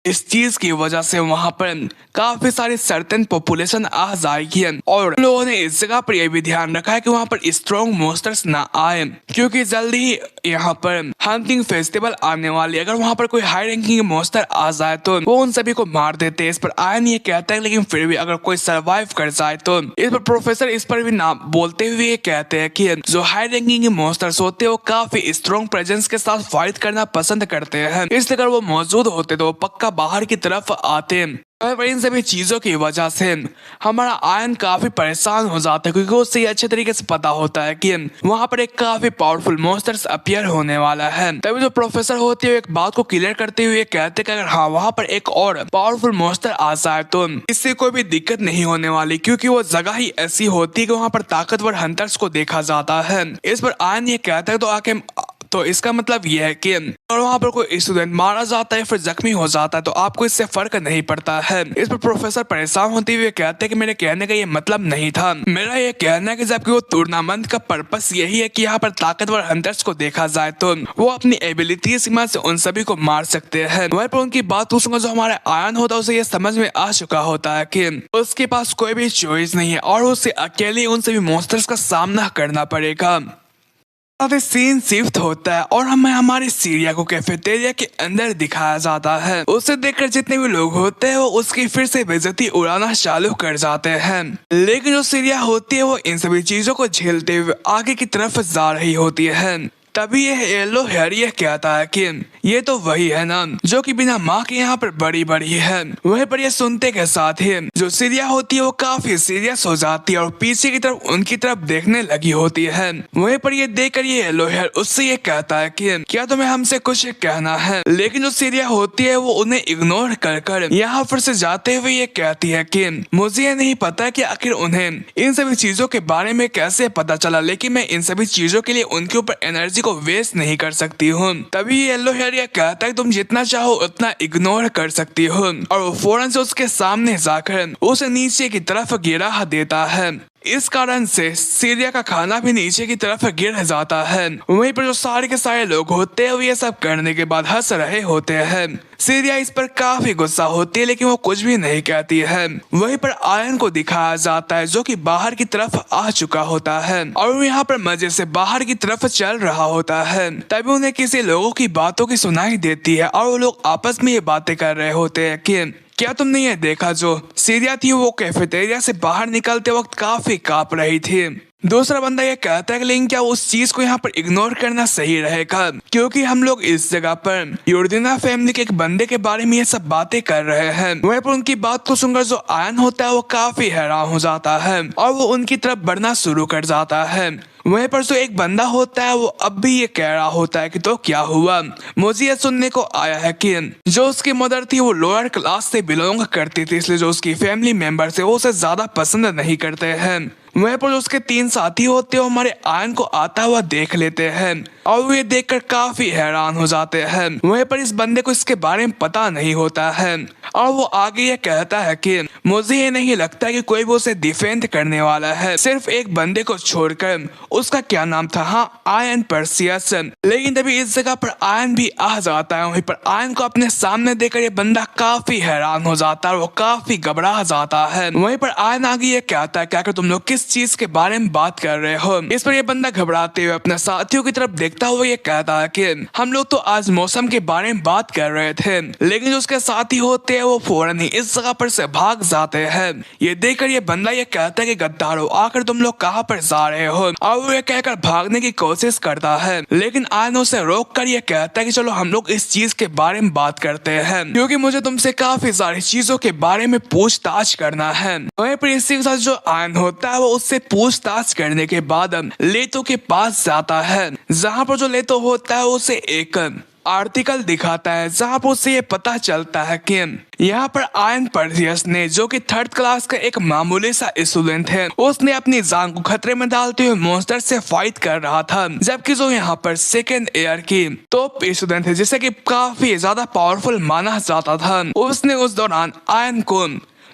इस चीज की वजह से वहाँ पर काफी सारी सर्टेन पॉपुलेशन आ जाएगी और लोगों ने इस जगह पर यह भी ध्यान रखा है कि वहाँ पर स्ट्रॉन्ग मॉन्स्टर्स ना आए क्योंकि जल्दी ही यहाँ पर हंटिंग फेस्टिवल आने वाली। अगर वहाँ पर कोई हाई रैंकिंग मॉन्स्टर आ जाए तो वो उन सभी को मार देते हैं। इस पर आयन ये कहता है लेकिन फिर भी अगर कोई सर्वाइव कर जाए तो इस पर प्रोफेसर इस पर भी ना बोलते हुए ये कहते हैं कि जो हाई रैंकिंग मॉन्स्टर्स होते हैं वो काफी स्ट्रॉन्ग प्रेजेंस के साथ फाइट करना पसंद करते हैं, इसलिए अगर वो मौजूद होते तो वो पक्का बाहर की तरफ आते हैं। इन सभी चीजों की वजह से हमारा आयन काफी परेशान हो जाता है क्योंकि उससे ये अच्छे तरीके से पता होता है कि वहाँ पर एक काफी पावरफुल मॉन्स्टर्स अपीयर होने वाला है। तभी जो प्रोफेसर होते हैं एक बात को क्लियर करते हुए कहते हैं कि अगर हाँ वहाँ पर एक और पावरफुल मॉन्स्टर आ जाए तो इससे कोई भी दिक्कत नहीं होने वाली क्योंकि वो जगह ही ऐसी होती है कि वहाँ पर ताकतवर हंटर्स को देखा जाता है। इस पर आयन ये कहता है तो इसका मतलब यह है कि अगर वहाँ पर कोई स्टूडेंट मारा जाता है फिर जख्मी हो जाता है तो आपको इससे फर्क नहीं पड़ता है। इस पर प्रोफेसर परेशान होते हुए कहते हैं कि मेरे कहने का ये मतलब नहीं था, मेरा ये कहना है कि जबकि वो टूर्नामेंट का पर्पस यही है कि यहाँ पर ताकतवर हंटर्स को देखा जाए तो वो अपनी एबिलिटी सीमा से उन सभी को मार सकते हैं। वहीं पर उनकी बात पूछूंगा जो हमारे आयन होता है उसे ये समझ में आ चुका होता है कि उसके पास कोई भी चॉइस नहीं है और उसे अकेले उन सभी मॉन्स्टर्स का सामना करना पड़ेगा। सीन शिफ्ट होता है और हमें हमारी सीरिया को कैफेटेरिया के अंदर दिखाया जाता है। उसे देखकर जितने भी लोग होते हैं वो उसकी फिर से बेइज्जती उड़ाना चालू कर जाते हैं, लेकिन जो सीरिया होती है वो इन सभी चीजों को झेलते हुए आगे की तरफ जा रही होती है। तभी यह येलो हेयर ये कहता है कि ये तो वही है ना जो कि बिना माँ के यहाँ पर बड़ी बड़ी है। वहीं पर ये सुनते के साथ ही जो सीरिया होती है वो काफी सीरियस हो जाती है और पीछे की तरफ उनकी तरफ देखने लगी होती है। वहीं पर ये देखकर ये येलो हेयर उससे ये कहता है कि क्या तुम्हें हमसे कुछ कहना है, लेकिन जो सीरिया होती है वो उन्हें इग्नोर कर यहाँ फिर से जाते हुए ये कहती है कि मुझे ये नहीं पता कि आखिर उन्हें इन सभी चीजों के बारे में कैसे पता चला, लेकिन मैं इन सभी चीजों के लिए उनके ऊपर एनर्जी को वेस्ट नहीं कर सकती हूँ। तभी येलो हेयर ये कहता है तुम जितना चाहो उतना इग्नोर कर सकती हो और वो फौरन से उसके सामने जाकर उसे नीचे की तरफ गिरा देता है। इस कारण से सीरिया का खाना भी नीचे की तरफ गिर जाता है। वहीं पर जो सारे के सारे लोग होते हैं वो ये सब करने के बाद हंस रहे होते हैं। सीरिया इस पर काफी गुस्सा होती है लेकिन वो कुछ भी नहीं कहती है। वहीं पर आयन को दिखाया जाता है जो कि बाहर की तरफ आ चुका होता है और वो यहाँ पर मजे से बाहर की तरफ चल रहा होता है। तभी उन्हें किसी लोगों की बातों की सुनाई देती है और वो लोग आपस में ये बातें कर रहे होते हैं कि क्या तुमने ये देखा जो सीरिया थी वो कैफेटेरिया से बाहर निकलते वक्त काफी कांप रही थी। दूसरा बंदा ये कहता है कि लेकिन क्या उस चीज को यहाँ पर इग्नोर करना सही रहेगा क्योंकि हम लोग इस जगह पर यूर्दिना फैमिली के एक बंदे के बारे में ये सब बातें कर रहे हैं। वहीं पर उनकी बात को सुनकर जो आयन होता है वो काफी हैरान हो जाता है और वो उनकी तरफ बढ़ना शुरू कर जाता है। वहीं पर जो एक बंदा होता है वो अब भी ये कह रहा होता है कि तो क्या हुआ, मुझे ये सुनने को आया है कि जो उसकी मदर थी वो लोअर क्लास से बिलोंग करती थी, इसलिए जो उसकी फैमिली मेंबर थे वो उसे ज्यादा पसंद नहीं करते हैं। वहीं पर उसके 3 साथी होते हैं हमारे आयन को आता हुआ देख लेते हैं और वो ये देखकर काफी हैरान हो जाते हैं। वहीं पर इस बंदे को इसके बारे में पता नहीं होता है और वो आगे ये कहता है कि मुझे ये नहीं लगता कि कोई भी उसे डिफेंड करने वाला है, सिर्फ एक बंदे को छोड़कर। उसका क्या नाम था, हाँ आयन पर्सियस। लेकिन तभी इस जगह पर आयन भी आ जाता है। वहीं पर आयन को अपने सामने देखकर ये बंदा काफी हैरान हो जाता है और वो काफी घबरा जाता है। वहीं पर आयन आगे ये कहता है क्या तुम लोग किस चीज के बारे में बात कर रहे हो। इस पर ये बंदा घबराते हुए अपने साथियों की तरफ देखता हुआ ये कहता है कि हम लोग तो आज मौसम के बारे में बात कर रहे थे, लेकिन जो उसके साथी होते हैं वो फौरन ही इस जगह पर से भाग जाते हैं। ये देखकर ये बंदा ये कहता है कि गद्दारों, आखिर तुम लोग कहाँ पर जा रहे हो, और वो ये कहकर भागने की कोशिश करता है, लेकिन आयन उसे रोक कर ये कहता है कि चलो हम लोग इस चीज के बारे में बात करते हैं, क्योंकि मुझे तुमसे काफी सारी चीजों के बारे में पूछताछ करना है। वहीं पर इसी के साथ जो आयन होता है वो उससे पूछताछ करने के बाद लेतो के पास जाता है, जहाँ पर जो लेतो होता है उसे एक आर्टिकल दिखाता है जहाँ पर उससे ये पता चलता है कि यहाँ पर आयन पर्सियस ने, जो कि 3rd क्लास का एक मामूली सा स्टूडेंट है, उसने अपनी जान को खतरे में डालते हुए मॉन्स्टर से फाइट कर रहा था, जबकि जो यहाँ पर 2nd ईयर की टॉप स्टूडेंट है जिसे कि काफी ज्यादा पावरफुल माना जाता था, उसने उस दौरान आयन को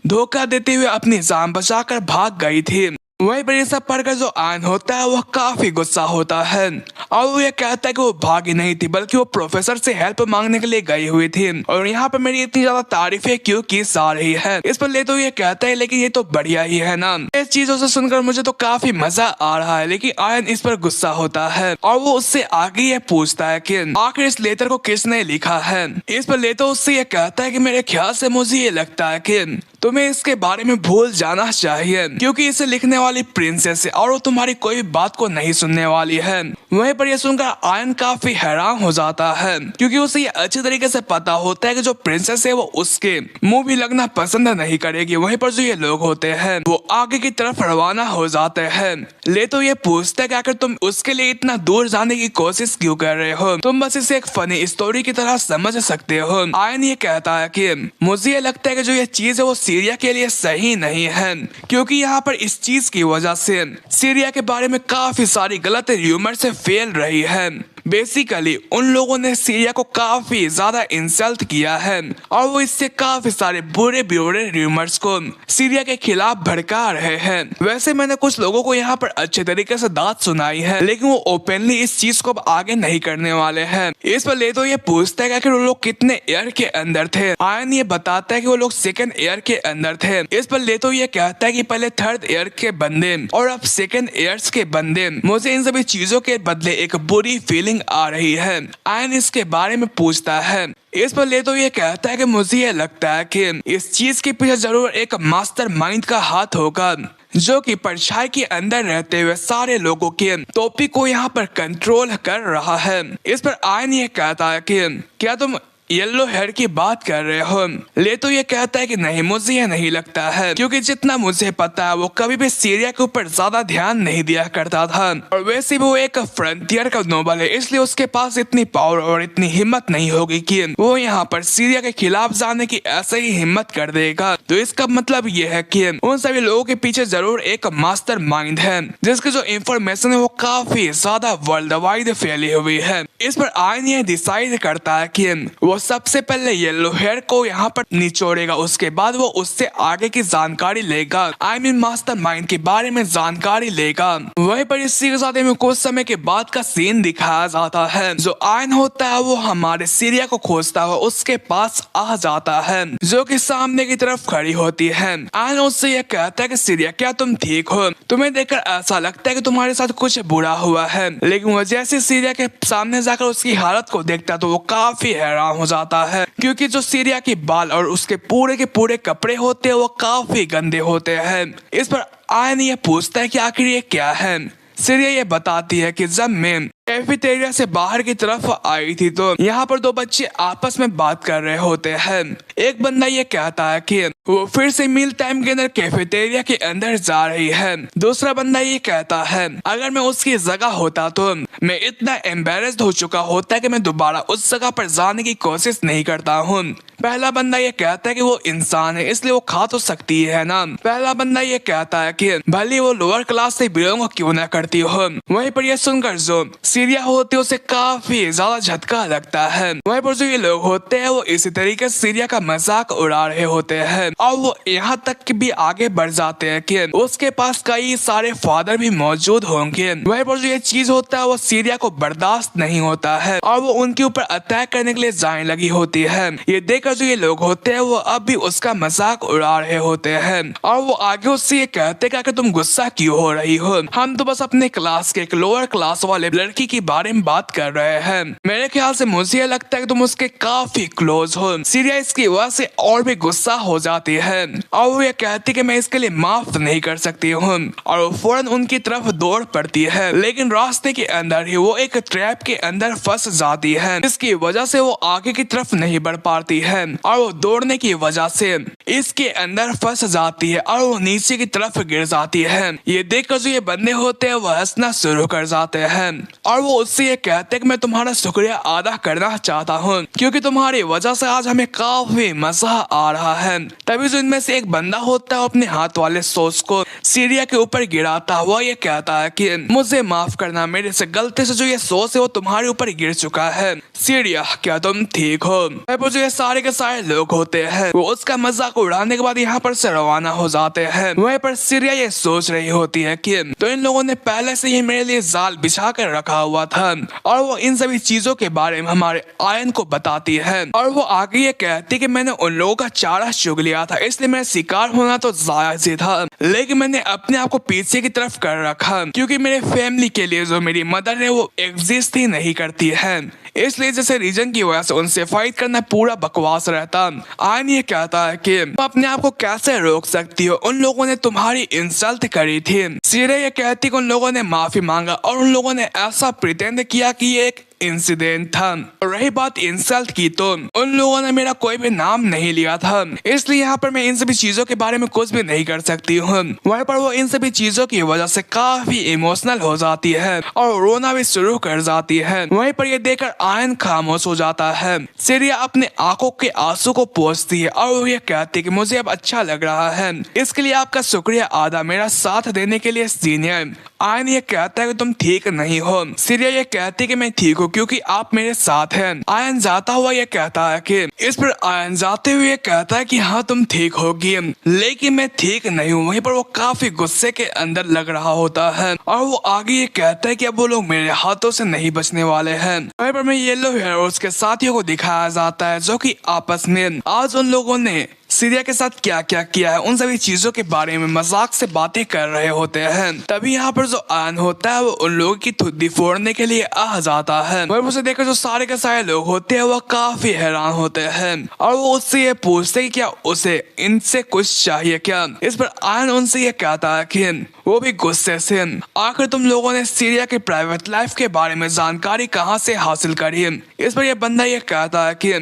धोखा देते हुए अपनी जान बचाकर भाग गई थी। वहीं पर ये सब पढ़कर जो आयन होता है वह काफी गुस्सा होता है और वो ये कहता है कि वो भागी नहीं थी बल्कि वो प्रोफेसर से हेल्प मांगने के लिए गई हुई थी, और यहाँ पर मेरी इतनी ज्यादा तारीफें क्यों की जा रही है। इस पर ले तो ये कहता है लेकिन ये तो बढ़िया ही है ना। इस चीजों से सुनकर मुझे तो काफी मजा आ रहा है, लेकिन आयन इस पर गुस्सा होता है और वो उससे आगे ये पूछता है कि आखिर इस लेटर को किसने लिखा है। इस पर ले तो उससे ये कहता है कि मेरे ख्याल से मुझे ये लगता है कि तुम्हें इसके बारे में भूल जाना चाहिए, क्योंकि इसे लिखने वाली प्रिंसेस है और वो तुम्हारी कोई बात को नहीं सुनने वाली है। वहीं पर यह सुनकर आयन काफी हैरान हो जाता है, क्योंकि उसे ये अच्छी तरीके से पता होता है कि जो प्रिंसेस है वो उसके मुंह भी लगना पसंद नहीं करेगी। वहीं पर जो ये लोग होते हैं वो आगे की तरफ रवाना हो जाते हैं। ले तो ये पूछता है कि आखिर तुम उसके लिए इतना दूर जाने की कोशिश क्यों कर रहे हो, तुम बस इसे एक फनी स्टोरी की तरह समझ सकते हो। आयन ये कहता है कि मुझे ये लगता है कि जो ये चीज है वो सीरिया के लिए सही नहीं है, क्योंकि यहाँ पर इस चीज की वजह से सीरिया के बारे में काफी सारी गलत र्यूमर से फैल रही है। बेसिकली उन लोगों ने सीरिया को काफी ज्यादा इंसल्ट किया है और वो इससे काफी सारे बुरे बुरे र्यूमर्स को सीरिया के खिलाफ भड़का रहे हैं। वैसे मैंने कुछ लोगों को यहाँ पर अच्छे तरीके से दाद सुनाई है, लेकिन वो ओपनली इस चीज को अब आगे नहीं करने वाले हैं। इस पर ले तो ये पूछता है कि आखिर वो लोग कितने ईयर के अंदर थे। आयन ये बताता है कि वो लोग 2nd ईयर के अंदर थे। इस पर ले तो ये कहता है कि पहले 3rd ईयर के बंदे और अब 2nd ईयर्स के बंदे, मुझे इन सभी चीजों के बदले एक बुरी फीलिंग आ रही है। आयन इसके बारे में पूछता है। इस पर ले तो ये कहता है कि मुझे ये लगता है कि इस चीज के पीछे जरूर एक मास्टर माइंड का हाथ होगा, जो कि परछाई के अंदर रहते हुए सारे लोगों के टॉपिक को यहाँ पर कंट्रोल कर रहा है। इस पर आयन ये कहता है कि क्या तुम येलो हेयर की बात कर रहे हो। ले तो ये कहता है कि नहीं, मुझे ये नहीं लगता है, क्योंकि जितना मुझे पता है वो कभी भी सीरिया के ऊपर ज्यादा ध्यान नहीं दिया करता था, और वैसे भी वो एक फ्रंटियर का नोबल है, इसलिए उसके पास इतनी पावर और इतनी हिम्मत नहीं होगी कि वो यहाँ पर सीरिया के खिलाफ जाने की ऐसे ही हिम्मत कर देगा। तो इसका मतलब ये है कि उन सभी लोगों के पीछे जरूर एक मास्टर माइंड है, जिसकी जो इंफॉर्मेशन है वो काफी ज्यादा वर्ल्ड वाइड फैली हुई है। इस पर आयन ये डिसाइड करता है कि वो सबसे पहले येलो हेयर को यहाँ पर निचोड़ेगा, उसके बाद वो उससे आगे की जानकारी लेगा, आई मीन मास्टर माइंड के बारे में जानकारी लेगा। वहीं पर इसी के साथ में कुछ समय के बाद का सीन दिखाया जाता है। जो आयन होता है वो हमारे सीरिया को खोजता हुआ उसके पास आ जाता है, जो कि सामने की तरफ खड़ी होती है। आयन उससे यह कहता है कि सीरिया, क्या तुम ठीक हो? तुम्हें देखकर ऐसा लगता है कि तुम्हारे साथ कुछ बुरा हुआ है। लेकिन वो जैसे सीरिया के सामने जाकर उसकी हालत को देखता तो वो काफी हैरान हो जाता है, क्योंकि जो सीरिया की बाल और उसके पूरे के पूरे कपड़े होते हैं वो काफी गंदे होते हैं। इस पर आयन ये पूछता है कि आखिर ये क्या है। सीरिया ये बताती है कि जब मैं कैफेटेरिया से बाहर की तरफ आई थी तो यहाँ पर 2 बच्चे आपस में बात कर रहे होते हैं। एक बंदा ये कहता है कि वो फिर से मील टाइम के अंदर कैफेटेरिया के अंदर जा रही है। दूसरा बंदा ये कहता है अगर मैं उसकी जगह होता तो मैं इतना एम्बेरस्ड हो चुका होता कि मैं दोबारा उस जगह पर जाने की कोशिश नहीं करता हूँ। पहला बंदा ये कहता है कि वो इंसान है इसलिए वो खा तो सकती है ना। पहला बंदा ये कहता है कि भले वो लोअर क्लास से बिलोंग क्यों ना करती हो। वहीं पर यह सुनकर जो सीरिया होती है उसे काफी ज्यादा झटका लगता है। वहीं पर जो ये लोग होते हैं वो इसी तरीके से सीरिया का मजाक उड़ा रहे होते हैं और वो यहाँ तक कि भी आगे बढ़ जाते हैं कि उसके पास कई सारे फादर भी मौजूद होंगे। वहीं पर जो ये चीज होता है वो सीरिया को बर्दाश्त नहीं होता है और वो उनके ऊपर अटैक करने के लिए जाने लगी होती है। ये देखकर जो ये लोग होते हैं वो अब भी उसका मजाक उड़ा रहे होते हैं और वो आगे उससे ये कहते हैं कि तुम गुस्सा क्यों हो रही हो, हम तो बस अपने क्लास के एक लोअर क्लास वाले लड़की के बारे में बात कर रहे हैं। मेरे ख्याल से मुझे ये लगता है कि तुम उसके काफी क्लोज हो। सीरिया इसकी वजह से और भी गुस्सा हो जाती है और वो ये कहती कि मैं इसके लिए माफ नहीं कर सकती हूँ और वो फौरन उनकी तरफ दौड़ पड़ती है, लेकिन रास्ते के अंदर ही वो एक ट्रैप के अंदर फंस जाती है, जिसकी वजह से वो आगे की तरफ नहीं बढ़ पाती है और वो दौड़ने की वजह से इसके अंदर फंस जाती है और वो नीचे की तरफ गिर जाती है। ये देखकर जो ये बंदे होते हैं वो हंसना शुरू कर जाते हैं और वो उससे ये कहते हैं कि मैं तुम्हारा शुक्रिया अदा करना चाहता हूँ क्योंकि तुम्हारी वजह से आज हमें काफी मजा आ रहा है। तभी जो इनमें से एक बंदा होता है अपने हाथ वाले सॉस को सीरिया के ऊपर गिराता हुआ ये कहता है कि मुझे माफ करना, मेरे से गलती से जो ये सॉस है वो तुम्हारे ऊपर गिर चुका है। सीरिया क्या तुम ठीक हो? जो ये सारे के सारे लोग होते हैं वो उसका मजाक उड़ाने के बाद यहाँ पर से रवाना हो जाते हैं। वहीं पर सीरिया ये सोच रही होती है कि तो इन लोगों ने पहले से ही मेरे लिए जाल बिछा कर रखा हुआ था और वो इन सभी चीजों के बारे में हमारे आयन को बताती है और वो आगे ये कहती कि मैंने उन लोगों का चारा चुग लिया था, इसलिए मेरा शिकार होना तो जायज ही था, लेकिन मैंने अपने आप को पीछे की तरफ कर रखा क्योंकि मेरे फैमिली के लिए जो मेरी मदर है वो एग्जिस्ट ही नहीं करती है, इसलिए जैसे रीजन की वजह से उनसे फाइट करना पूरा बकवास रहता। आयन ये कहता है कि तुम अपने आप को कैसे रोक सकती हो, उन लोगों ने तुम्हारी इंसल्ट करी थी। सीरिया ये कहती कि उन लोगों ने माफी मांगा और उन लोगों ने ऐसा प्रिटेंड किया कि ये एक इंसिडेंट था। और रही बात इंसल्ट की तो उन लोगों ने मेरा कोई भी नाम नहीं लिया था, इसलिए यहाँ पर मैं इन सभी चीजों के बारे में कुछ भी नहीं कर सकती हूँ। वहीं पर वो इन सभी चीजों की वजह से काफी इमोशनल हो जाती है और रोना भी शुरू कर जाती है। वहीं पर ये देखकर आयन खामोश हो जाता है। सीरिया अपने आंखों के आंसू को पोंछती है और वो ये कहती है कि मुझे अब अच्छा लग रहा है, इसके लिए आपका शुक्रिया अदा, मेरा साथ देने के लिए सीनियर। आयन ये कहता है कि तुम ठीक नहीं हो। सीरिया ये कहती है कि मैं ठीक हूँ क्योंकि आप मेरे साथ हैं। आयन जाता हुआ ये कहता है कि इस पर आयन जाते हुए कहता है कि हाँ तुम ठीक होगी, लेकिन मैं ठीक नहीं हूँ। वहीं पर वो काफी गुस्से के अंदर लग रहा होता है और वो आगे ये कहता है कि अब वो लोग मेरे हाथों से नहीं बचने वाले हैं। वहीं पर मैं येलो हेयर और उसके साथियों को दिखाया जाता है जो कि आपस में आज उन लोगों ने सीरिया के साथ क्या क्या किया है उन सभी चीजों के बारे में मजाक से बातें कर रहे होते हैं। तभी यहाँ पर जो आयन होता है वो उन लोगों की थुद्दी फोड़ने के लिए आ जाता है और उसे देखकर जो सारे के सारे लोग होते हैं वो काफी हैरान होते हैं और वो उससे ये पूछते हैं क्या उसे इनसे कुछ चाहिए क्या। इस पर आयन उनसे ये कहता है कि वो भी गुस्से से आखिर तुम लोगों ने सीरिया के प्राइवेट लाइफ के बारे में जानकारी कहाँ से हासिल करी। इस पर यह बंदा ये कहता है कि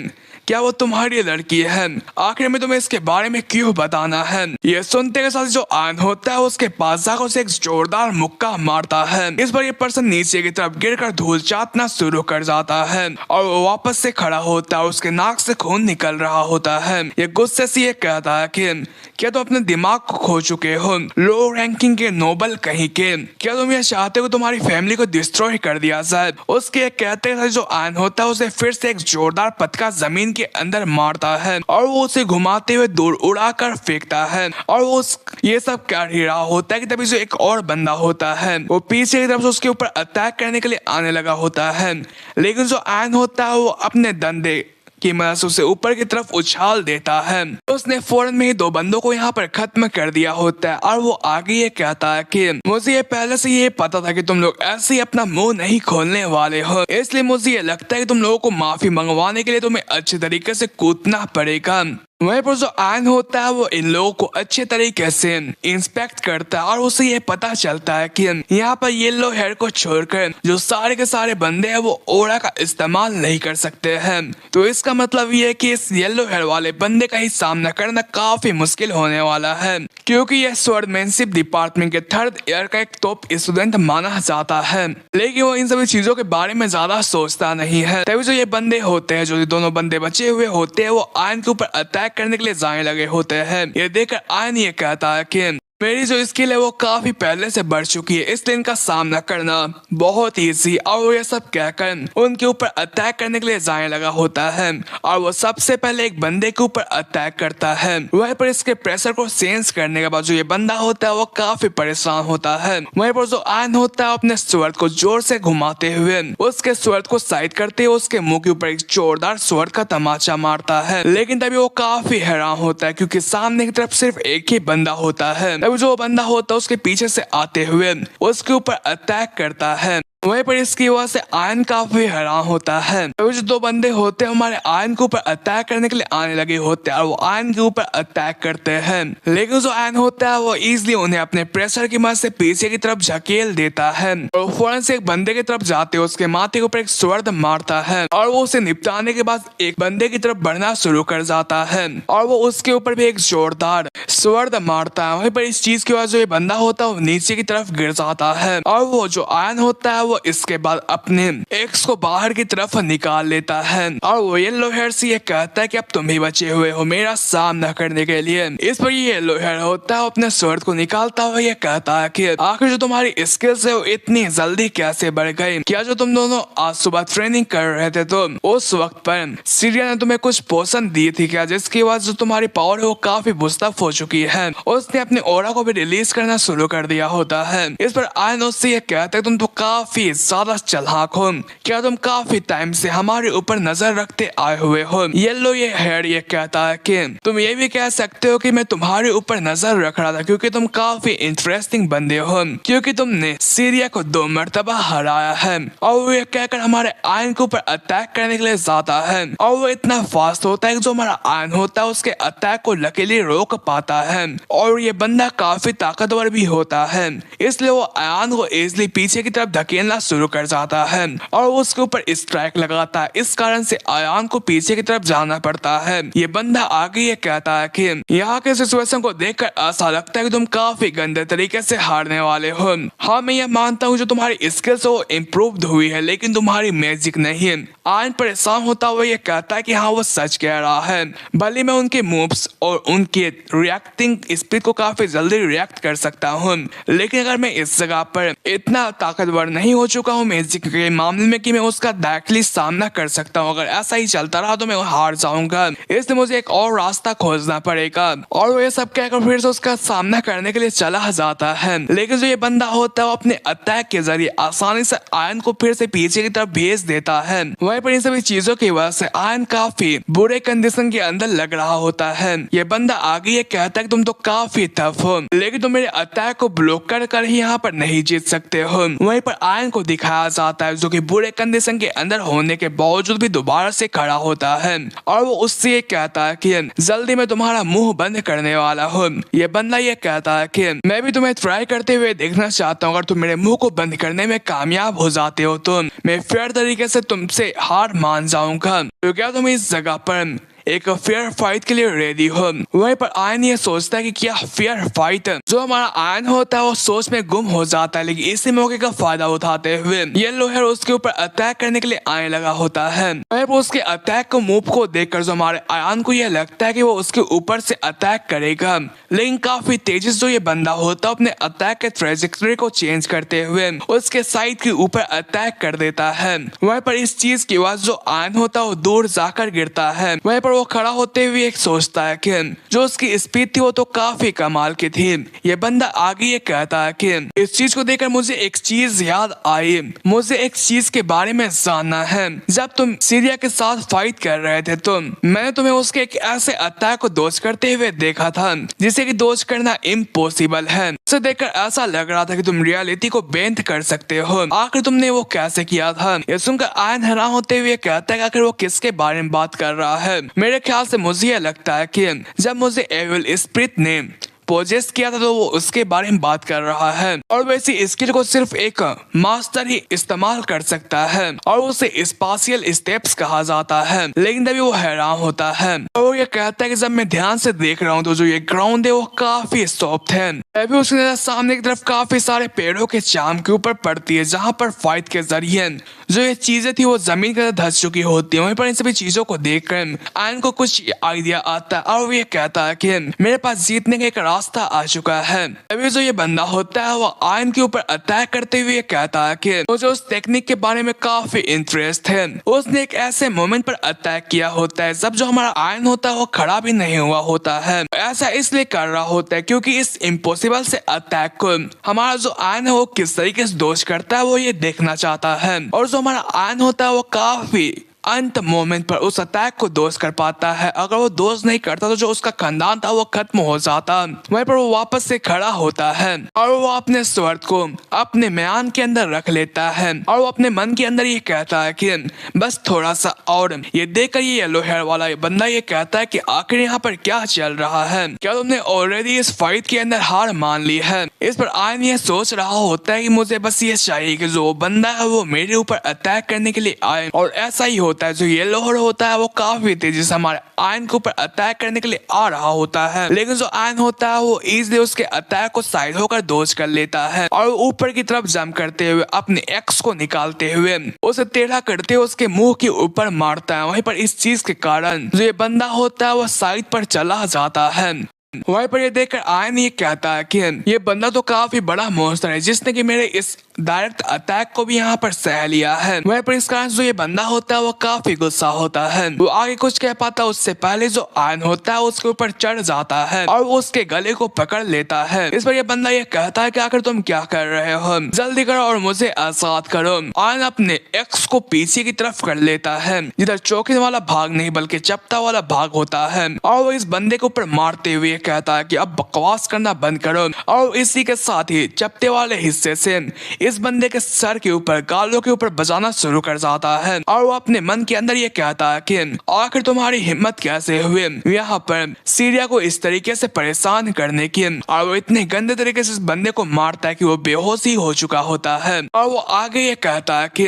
क्या वो तुम्हारी लड़की है, आखिर में तुम्हें इसके बारे में क्यों बताना है। ये सुनते के साथ जो आयन होता है उसके पास जाकर उसे एक जोरदार मुक्का मारता है। इस पर ये पर्सन नीचे की तरफ गिरकर धूल चाटना शुरू कर जाता है और वो वापस से खड़ा होता है, उसके नाक से खून निकल रहा होता है। ये गुस्से से ये कहता है कि क्या तुम अपने दिमाग को खो चुके हो, लो रैंकिंग के नोबल कहीं के, क्या तुम ये चाहते हो तुम्हारी फैमिली को डिस्ट्रॉय कर दिया जाए। उसके कहते हैं जो आयन होता है उसे फिर से एक जोरदार पटका जमीन के अंदर मारता है और वो उसे घुमाते हुए दूर उड़ाकर फेंकता है और वो ये सब कर ही रहा होता है कि तभी जो एक और बंदा होता है वो पीछे की तरफ से उसके ऊपर अटैक करने के लिए आने लगा होता है, लेकिन जो आयन होता है वो अपने डंडे की मदद से उसे ऊपर की तरफ उछाल देता है। उसने फौरन में ही दो बंदों को यहाँ पर खत्म कर दिया होता है और वो आगे ये कहता है कि मुझे ये पहले से ये पता था कि तुम लोग ऐसे ही अपना मुंह नहीं खोलने वाले हो, इसलिए मुझे ये लगता है कि तुम लोगों को माफी मंगवाने के लिए तुम्हें अच्छे तरीके से कूदना पड़ेगा। वहीं पर जो आयन होता है वो इन लोगों को अच्छे तरीके से इंस्पेक्ट करता है और उसे ये पता चलता है कि यहाँ पर येलो हेयर को छोड़कर जो सारे के सारे बंदे हैं वो ओरा का इस्तेमाल नहीं कर सकते हैं। तो इसका मतलब ये है कि इस येलो हेयर वाले बंदे का ही सामना करना काफी मुश्किल होने वाला है, क्योंकि यह स्वॉर्डमैनशिप डिपार्टमेंट के 3rd ईयर का एक टॉप स्टूडेंट माना जाता है, लेकिन वो इन सभी चीजों के बारे में ज्यादा सोचता नहीं है। तभी जो ये बंदे होते हैं, जो दोनों बंदे बचे हुए होते हैं, वो आयन के ऊपर अटैक करने के लिए जाने लगे होते हैं। ये देखकर आयन ये कहता है कि मेरी जो स्किल है वो काफी पहले से बढ़ चुकी है, इसलिए इनका सामना करना बहुत ईजी। और वो ये सब कहकर उनके ऊपर अटैक करने के लिए जाने लगा होता है और वो सबसे पहले एक बंदे के ऊपर अटैक करता है। वहीं पर इसके प्रेशर को सेंस करने के बाद जो ये बंदा होता है वो काफी परेशान होता है। वहीं पर जो आयन होता है अपने स्वर्ड को जोर से घुमाते हुए उसके स्वर्ड को साइड करते हुए उसके मुंह के ऊपर एक जोरदार स्वर्ड का तमाचा मारता है, लेकिन तभी वो काफी हैरान होता है क्योंकि सामने की तरफ सिर्फ एक ही बंदा होता है। जो बंदा होता है उसके पीछे से आते हुए उसके ऊपर अटैक करता है। वहीं पर इसकी वजह से आयन काफी हैरान होता है। तो जो दो बंदे होते हैं हमारे आयन के ऊपर अटैक करने के लिए आने लगे होते हैं और वो आयन के ऊपर अटैक करते हैं, लेकिन जो आयन होता है वो इजीली उन्हें अपने प्रेशर की मदद से पीछे की तरफ झकेल देता है और फौरन से एक बंदे की तरफ जाते हुए उसके माथे के ऊपर एक स्वord मारता है और वो उसे निपटाने के बाद एक बंदे की तरफ बढ़ना शुरू कर जाता है और वो उसके ऊपर भी एक जोरदार स्वord मारता है। वहीं पर इस चीज की वजह से जो ये बंदा होता है वो नीचे की तरफ गिर जाता है और वो जो आयन होता है वो इसके बाद अपने एक्स को बाहर की तरफ निकाल लेता है और वो येलो हेयर से ये कहता है कि अब तुम भी बचे हुए हो मेरा सामना करने के लिए। इस पर ये येलो हेयर होता है अपने स्वord को निकालता हुआ ये कहता है कि आखिर जो तुम्हारी स्किल्स है वो इतनी जल्दी कैसे बढ़ गई, क्या जो तुम दोनों आज सुबह ट्रेनिंग कर रहे थे तो उस वक्त पर सीरिया ने तुम्हें कुछ पोषण दी थी क्या, जिसकी वजह से तुम्हारी पावर है वो काफी बुस्तफ हो चुकी है। उसने अपने ऑरा को भी रिलीज करना शुरू कर दिया होता है। इस पर आयन उससे ये कहता है तुम तो काफी ज्यादा चालाक हो, क्या तुम काफी टाइम से हमारे ऊपर नजर रखते आए हुए हो। येलो ये हेयर ये कहता है कि तुम ये भी कह सकते हो कि मैं तुम्हारे ऊपर नजर रख रहा था क्योंकि तुम काफी इंटरेस्टिंग बंदे हो, क्योंकि तुमने सीरिया को 2 मरतबा हराया है। और वो ये कहकर हमारे आयन के ऊपर अटैक करने के लिए जाता है और वो इतना फास्ट होता है कि जो हमारा आयन होता है उसके अटैक को लकीली रोक पाता है और ये बंदा काफी ताकतवर भी होता है, इसलिए वो आयन को इजिली पीछे की तरफ धकेलना शुरू कर जाता है और वो उसके ऊपर स्ट्राइक लगाता है। इस कारण से आयन को पीछे की तरफ जाना पड़ता है। ये बंदा आगे ये कहता है कि यहाँ के सिचुएशन को देखकर ऐसा लगता है कि तुम काफी गंदे तरीके से हारने वाले हो। हाँ मैं ये मानता हूँ जो तुम्हारी स्किल्स वो इम्प्रूव्ड हुई है लेकिन तुम्हारी मैजिक नहीं। आयन परेशान होता हुआ ये कहता है कि हाँ वो सच कह रहा है, भले मैं उनके मूव्स और उनके रिएक्टिंग स्पीड को काफी जल्दी रिएक्ट कर सकता हूँ, लेकिन अगर मैं इस जगह पर इतना ताकतवर नहीं हो चुका हूँ मैजिक के मामले में कि मैं उसका डायरेक्टली सामना कर सकता हूँ, अगर ऐसा ही चलता रहा तो मैं हार जाऊंगा, इसलिए मुझे एक और रास्ता खोजना पड़ेगा। और वो ये सब कहकर फिर से उसका सामना करने के लिए चला जाता है, लेकिन जो ये बंदा होता है वो अपने अटैक के जरिए आसानी से आयन को फिर से पीछे की तरफ भेज देता है। वहीं पर इन सभी चीजों की वजह से आयन काफी बुरे कंडीशन के अंदर लग रहा होता है। ये बंदा आगे ये कहता है कि तुम तो काफी टफ हो लेकिन तुम मेरे अटैक को ब्लॉक कर कर ही यहाँ पर नहीं जीत सकते हो। वहीं पर आयन को दिखाया जाता है जो कि बुरे कंडीशन के अंदर होने के बावजूद भी दोबारा से खड़ा होता है और वो उससे ये कहता है कि जल्दी मैं तुम्हारा मुंह बंद करने वाला हूँ। ये बंदा ये कहता है कि मैं भी तुम्हें ट्राई करते हुए देखना चाहता हूँ, अगर तुम मेरे मुंह को बंद करने में कामयाब हो जाते हो तो मैं फेयर तरीके से तुमसे हार मान जाऊंगा। तो क्या तुम इस जगह पर एक फेयर फाइट के लिए रेडी हो। वहीं पर आयन ये सोचता है कि क्या फेयर फाइट, जो हमारा आयन होता है वो सोच में गुम हो जाता है, लेकिन इसी मौके का फायदा उठाते हुए येलो हेयर उसके ऊपर अटैक करने के लिए आने लगा होता है। वहीं पर उसके अटैक को मूव को देखकर जो हमारे आयन को यह लगता है कि वो उसके ऊपर से अटैक करेगा, लेकिन काफी तेजी से जो ये बंदा होता है अपने अटैक के ट्रेजेक्टरी को चेंज करते हुए उसके साइड के ऊपर अटैक कर देता है। वहीं पर इस चीज की वजह जो आयन होता है वो दूर जाकर गिरता है। वहीं पर वो खड़ा होते हुए एक सोचता है कि जो उसकी स्पीड थी वो तो काफी कमाल की थी। ये बंदा आगे ये कहता है कि इस चीज को देखकर मुझे एक चीज याद आई, मुझे एक चीज के बारे में जानना है। जब तुम सीरिया के साथ फाइट कर रहे थे तो मैंने तुम्हें उसके एक ऐसे अटैक को डॉज करते हुए देखा था जिसे कि डॉज करना इम्पॉसिबल है। उसे देखकर ऐसा लग रहा था कि तुम रियलिटी को बेंट कर सकते हो, आखिर तुमने वो कैसे किया था। ये सुनकर आयन हैरान होते हुए कहता है आखिर वो किसके बारे में बात कर रहा है। मेरे ख्याल से मुझे यह लगता है कि जब मुझे एविल स्पिरिट ने पोजेस किया था तो वो उसके बारे में बात कर रहा है और वैसी स्किल को सिर्फ एक मास्टर ही इस्तेमाल कर सकता है और उसे स्पाशियल स्टेप्स कहा जाता है। लेकिन तभी वो हैरान होता है और वो ये कहता है कि जब मैं ध्यान से देख रहा हूँ तो जो ये ग्राउंड है वो काफी सॉफ्ट है। तभी उसकी नजर सामने की तरफ काफी सारे पेड़ों के चाम के ऊपर पड़ती है जहाँ पर फाइट के जरिए जो ये चीजें थी वो जमीन के अंदर धस चुकी होती है। वहीं पर इन सभी चीजों को देखकर आयन को कुछ आइडिया आता है और वो ये कहता है कि मेरे पास जीतने का एक रास्ता आ चुका है। अभी जो ये बंदा होता है वो आयन के ऊपर अटैक करते हुए कहता है कि मुझे उस टेक्निक के बारे में काफी इंटरेस्ट है। उसने एक ऐसे मोमेंट पर अटैक किया होता है जब जो हमारा आयन होता है वो खड़ा भी नहीं हुआ होता है। ऐसा इसलिए कर रहा होता है क्योंकि इस इम्पॉसिबल से अटैक को हमारा जो आयन है वो किस तरीके से डॉज करता है वो ये देखना चाहता है। और जो हमारा आयन होता है वो काफी अंत मोमेंट पर उस अटैक को दोज कर पाता है। अगर वो दोज नहीं करता तो जो उसका खानदान था वो खत्म हो जाता। वहीं पर वो वापस से खड़ा होता है और वो अपने स्वर्ग को अपने म्यान के अंदर रख लेता है और वो अपने मन के अंदर ये कहता है कि बस थोड़ा सा और। ये देखकर ये येलो हेयर वाला बंदा ये कहता है कि आखिर यहाँ पर क्या चल रहा है, क्या तुमने ऑलरेडी इस फाइट के अंदर हार मान ली है। इस पर आयन ये सोच रहा होता है कि मुझे बस ये चाहिए कि जो बंदा है वो मेरे ऊपर अटैक करने के लिए आए। और ऐसा ही होता है, जो येलो हेयर होता है वो काफी तेजी से हमारे आयन के ऊपर अटैक करने के लिए आ रहा होता है, लेकिन जो आयन होता है वो इजीली उसके अटैक को साइड होकर डॉज कर लेता है और ऊपर की तरफ जंप करते हुए अपने एक्स को निकालते हुए उसे टेढ़ा करते हुए उसके मुंह के ऊपर मारता है। वहीं पर इस चीज के कारण जो ये बंदा होता है वो साइड पर चला जाता है। वहीं पर ये देखकर आयन ये कहता है कि ये बंदा तो काफी बड़ा मॉन्स्टर है जिसने कि मेरे इस डायरेक्ट अटैक को भी यहाँ पर सह लिया है। वहीं पर इस कारण जो ये बंदा होता है वो काफी गुस्सा होता है। वो आगे कुछ कह पाता उससे पहले जो आयन होता है उसके ऊपर चढ़ जाता है और वो उसके गले को पकड़ लेता है। इस पर ये बंदा ये कहता है कि आखिर तुम क्या कर रहे हो, जल्दी करो और मुझे आजाद करो। आयन अपने एक्स को पीछे की तरफ कर लेता है जिधर चौकी वाला भाग नहीं बल्कि चपटा वाला भाग होता है और वो इस बंदे के ऊपर मारते हुए कहता है कि अब बकवास करना बंद करो। और इसी के साथ ही चपटे वाले हिस्से से इस बंदे के सर के ऊपर गालों के ऊपर बजाना शुरू कर जाता है और वो अपने मन के अंदर ये कहता है कि आखिर तुम्हारी हिम्मत कैसे हुई यहाँ पर सीरिया को इस तरीके से परेशान करने की। और वो इतने गंदे तरीके से इस बंदे को मारता है कि वो बेहोश ही हो चुका होता है और वो आगे ये कहता है कि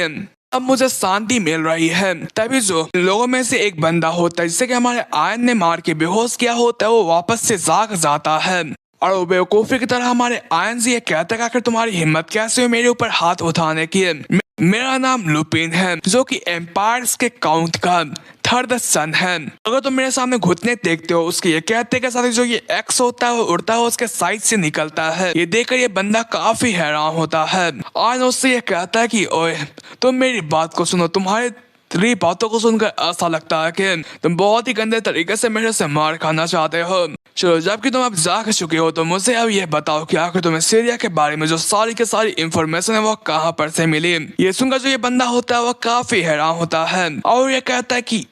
अब मुझे शांति मिल रही है। तभी जो लोगों में से एक बंदा होता है जिसे कि हमारे आयन ने मार के बेहोश किया होता है वो वापस से जाग जाता है और वो बेवकूफी की तरह हमारे आयन से ये कहता है कि आखिर तुम्हारी हिम्मत कैसे हुई मेरे ऊपर हाथ उठाने की। मेरा नाम लुपिन है जो कि एम्पायर्स के काउंट का थर्ड सन है। अगर तुम मेरे सामने घुटने देखते हो उसके ये कहते के साथ जो ये एक्स होता है वो उड़ता है उसके साइड से निकलता है। ये देखकर ये बंदा काफी हैरान होता है और उससे ये कहता है कि ओए तुम मेरी बात को सुनो, तुम्हारे तेरी बातों को सुनकर ऐसा लगता है कि तुम बहुत ही गंदे तरीके से मेरे से मार खाना चाहते हो। चलो जबकि तुम अब जाग चुके हो तो मुझे अब ये बताओ कि आखिर तुम्हें सीरिया के बारे में जो सारी की सारी इंफॉर्मेशन है वो कहाँ पर से मिली। ये सुनकर जो ये बंदा होता है वो काफी हैरान होता है और ये कहता है कि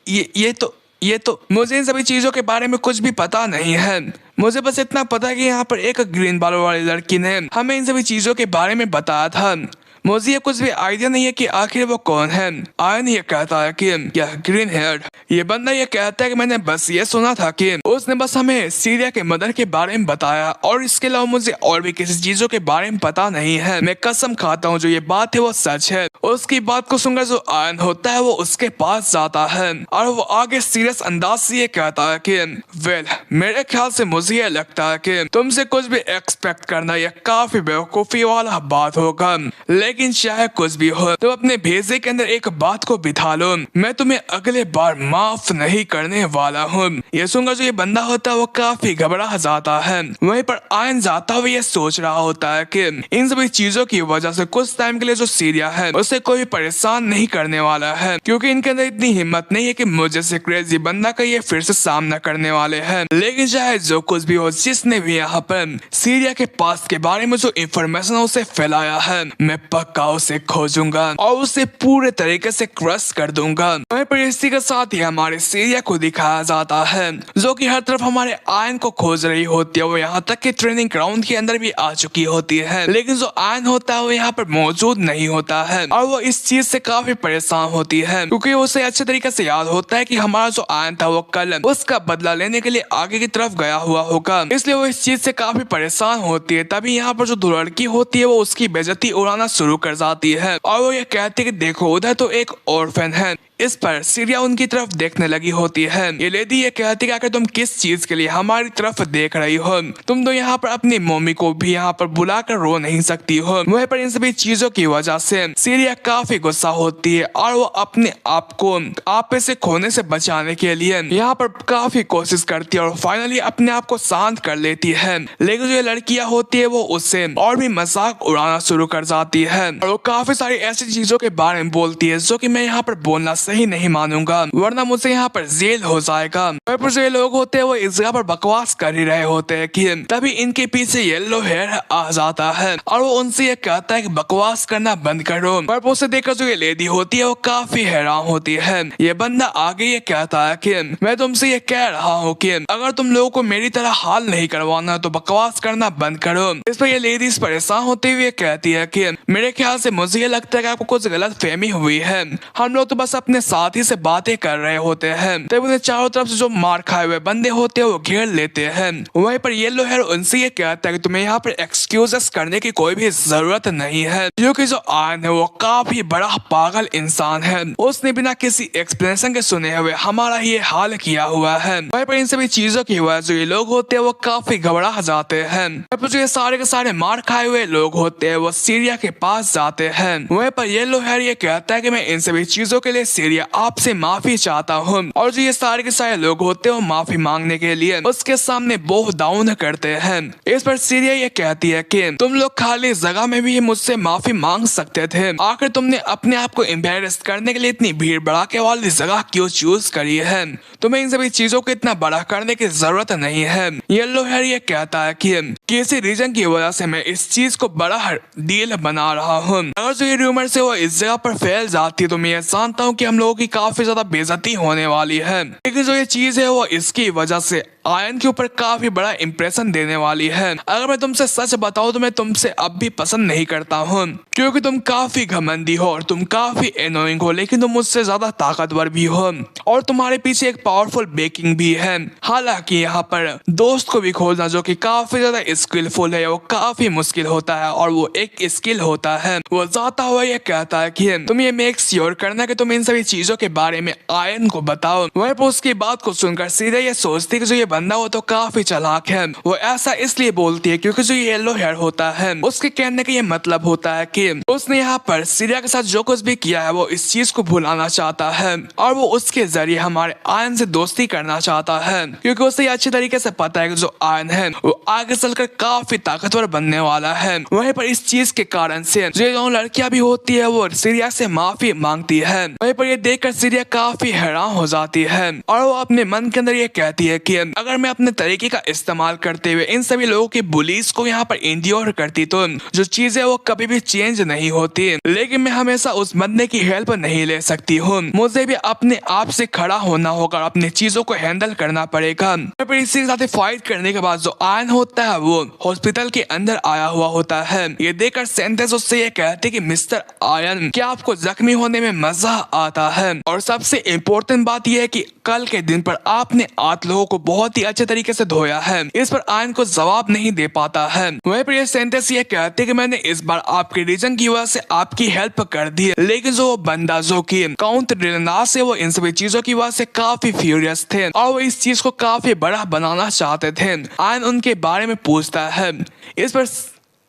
ये तो मुझे इन सभी चीजों के बारे में कुछ भी पता नहीं है। मुझे बस इतना पता है कि यहाँ पर एक ग्रीन बालों वाली लड़की ने हमें इन सभी चीजों के बारे में बताया था। मुझे ये कुछ भी आइडिया नहीं है कि आखिर वो कौन है। आयन ये कहता है कि क्या ग्रीन हेयर। ये बंदा ये कहता है कि मैंने बस ये सुना था कि उसने बस हमें सीरिया के मदर के बारे में बताया और इसके अलावा मुझे और भी किसी चीजों के बारे में पता नहीं है। मैं कसम खाता हूँ जो ये बात है वो सच है। उसकी बात को सुनकर जो आयन होता है वो उसके पास जाता है और वो आगे सीरियस अंदाज से ये कहता है कि वेल मेरे ख्याल से मुझे ये लगता है कि तुमसे कुछ भी एक्सपेक्ट करना यह काफी बेवकूफी वाला बात होगा, लेकिन चाहे कुछ भी हो तो अपने भेजे के अंदर एक बात को बिठा लो, मैं तुम्हें अगले बार माफ नहीं करने वाला हूँ। ये सुनकर जो ये बंदा होता है वो काफी घबरा जाता है। वहीं पर आयन जाता हुआ ये सोच रहा होता है कि इन सभी चीजों की वजह से कुछ टाइम के लिए जो सीरिया है उसे कोई परेशान नहीं करने वाला है, क्योंकि इनके अंदर इतनी हिम्मत नहीं है कि मुझे से क्रेजी बंदा का ये फिर से सामना करने वाले हैं। लेकिन चाहे जो कुछ भी हो, जिसने भी यहाँ पर सीरिया के पास के बारे में जो इंफॉर्मेशन उसे फैलाया है, मैं पक्का उसे खोजूंगा और उसे पूरे तरीके से क्रश कर दूंगा। वहीं पर इसी के साथ ही हमारे सीरिया को दिखाया जाता है जो कि हर तरफ हमारे आयन को खोज रही होती है। वो यहाँ तक कि ट्रेनिंग ग्राउंड के अंदर भी आ चुकी होती है, लेकिन जो आयन होता है वो यहाँ पर मौजूद नहीं होता है और वो इस चीज से काफी परेशान होती है, क्योंकि उसे अच्छे तरीके से याद होता है कि हमारा जो आयन था वो कल उसका बदला लेने के लिए आगे की तरफ गया हुआ होगा, इसलिए वो इस चीज से काफी परेशान होती है। तभी यहाँ पर जो लड़की होती है वो उसकी बेइज्जती उड़ाना शुरू कर जाती है और वो ये कहती है कि देखो उधर तो एक ऑर्फन है। इस पर सीरिया उनकी तरफ देखने लगी होती है। ये लेडी ये कहती है कि तुम किस चीज के लिए हमारी तरफ देख रही हो, तुम तो यहाँ पर अपनी मम्मी को भी यहाँ पर बुलाकर रो नहीं सकती हो। वहीं पर इन सभी चीजों की वजह से सीरिया काफी गुस्सा होती है और वो अपने आप को आप से खोने से बचाने के लिए यहाँ पर काफी कोशिश करती है और फाइनली अपने आप को शांत कर लेती है। लेकिन जो ये लड़कियां होती है वो उससे और भी मजाक उड़ाना शुरू कर जाती है और वो काफी सारी ऐसी चीजों के बारे में बोलती है जो कि मैं यहाँ पर बोलना ऐसे ही नहीं मानूंगा, वरना मुझसे यहाँ पर जेल हो जाएगा। पर जो ये लोग होते हैं वो इस जगह पर बकवास कर ही रहे होते हैं कि तभी इनके पीछे येलो हेयर आ जाता है और वो उनसे ये कहता है कि बकवास करना बंद करो। पर उसे देखकर जो ये लेडी होती है वो काफी हैरान होती है। ये बंदा आगे ये कहता है कि मैं तुमसे ये कह रहा हूँ कि अगर तुम लोगों को मेरी तरह हाल नहीं करवाना तो बकवास करना बंद करो। इस पर ये लेडीज परेशान होते हुए कहती है कि मेरे ख्याल से मुझे ये लगता है कि आपको कुछ गलत फहमी हुई है, हम लोग तो बस अपने साथी से बातें कर रहे होते हैं। तब उन्हें चारों तरफ से जो मार खाए हुए बंदे होते हैं वो घेर लेते हैं। वहीं पर येलो हेयर उनसे ये कहता है कि तुम्हें यहाँ पर एक्सक्यूजेस करने की कोई भी जरूरत नहीं है, क्योंकि जो आयन है वो काफी बड़ा पागल इंसान है। उसने बिना किसी एक्सप्लेनेशन के सुने हुए हमारा ये हाल किया हुआ है। वहीं पर इन सभी चीजों की वजह से ये लोग होते हैं वो काफी घबरा जाते हैं। जो ये सारे के सारे मार खाए हुए लोग होते हैं वो सीरिया के पास जाते हैं। वहीं पर येलो हेयर ये कहता है कि मैं इन सभी चीजों के लिए सीरिया आपसे माफी चाहता हूँ। और जो ये सारे के सारे लोग होते हैं वो माफी मांगने के लिए उसके सामने बोह डाउन करते हैं। इस पर सीरिया ये कहती है कि तुम लोग खाली जगह में भी मुझसे माफी मांग सकते थे, आखिर तुमने अपने आप को एम्बेरस करने के लिए इतनी भीड़ भड़ाके वाली जगह क्यों चूज करी है? तुम्हें इन सभी चीजों को इतना बड़ा करने की जरूरत नहीं है। येलो हेयर ये कहता है कि किसी रीजन की वजह से मैं इस चीज को बड़ा डील बना रहा हूँ। अगर जो ये रूमर से वो इस जगह पर फैल जाती है तो मैं जानता हूँ कि हम लोगों की काफी ज्यादा बेइज्जती होने वाली है। लेकिन जो ये चीज है वो इसकी वजह से आयन के ऊपर काफी बड़ा इंप्रेशन देने वाली है। अगर मैं तुमसे सच बताऊं तो मैं तुमसे अब भी पसंद नहीं करता हूँ, क्योंकि तुम काफी घमंडी हो और तुम काफी एनोइंग हो, लेकिन तुम मुझसे ज्यादा ताकतवर भी हो और तुम्हारे पीछे एक पावरफुल बेकिंग भी है। हालांकि यहाँ पर दोस्त को भी खोजना जो कि काफी ज्यादा स्किलफुल है वो काफी मुश्किल होता है और वो एक स्किल होता है। वो जाता हुआ ये कहता है कि तुम ये मेक श्योर करना कि तुम इन सभी चीजों के बारे में आयन को बताओ। वहीं पर उसकी बात को सुनकर सीधे ये सोचती कि जो ये बंदा वो तो काफी चालाक है। वो ऐसा इसलिए बोलती है क्योंकि जो येलो हेयर होता है उसके कहने का ये मतलब होता है कि उसने यहाँ पर सीरिया के साथ जो कुछ भी किया है वो इस चीज को भुलाना चाहता है और वो उसके जरिए हमारे आयन से दोस्ती करना चाहता है, क्योंकि उसे अच्छी तरीके से पता है कि जो आयन है वो आगे चलकर काफी ताकतवर बनने वाला है। वहीं पर इस चीज के कारण से जो लड़कियां भी होती है वो सीरिया से माफी मांगती है। वहीं पर ये देखकर सीरिया काफी हैरान हो जाती है और वो अपने मन के अंदर ये कहती है कि अगर मैं अपने तरीके का इस्तेमाल करते हुए इन सभी लोगों की बुलीज को यहाँ पर इंड्योर करती तो जो चीजें वो कभी भी चेंज नहीं होती। लेकिन मैं हमेशा उस बंदे की हेल्प नहीं ले सकती हूँ, मुझे भी अपने आप से खड़ा होना होगा, अपनी चीजों को हैंडल करना पड़ेगा। फिर इसी के साथ फाइट करने के बाद जो आयन होता है वो हॉस्पिटल के अंदर आया हुआ होता है। ये देखकर सेंटेंस उससे ये कहते कि मिस्टर आयन, क्या आपको जख्मी होने में मजा आता है? और सबसे इम्पोर्टेंट बात यह है कि कल के दिन पर आपने 8 लोगों को बहुत ही अच्छे तरीके से धोया है। इस पर आयन को जवाब नहीं दे पाता है। वहीं पर ये सेंटेंस ये कहते कि मैंने इस बार आपके रीजन की वजह से आपकी हेल्प कर दी, लेकिन जो बंदा जो कि काउंट ड्रिलनास है वो इन सभी चीजों की वजह से काफी फ्यूरियस थे और वो इस चीज को काफी बड़ा बनाना चाहते थे। आयन उनके बारे में पूछता है। इस पर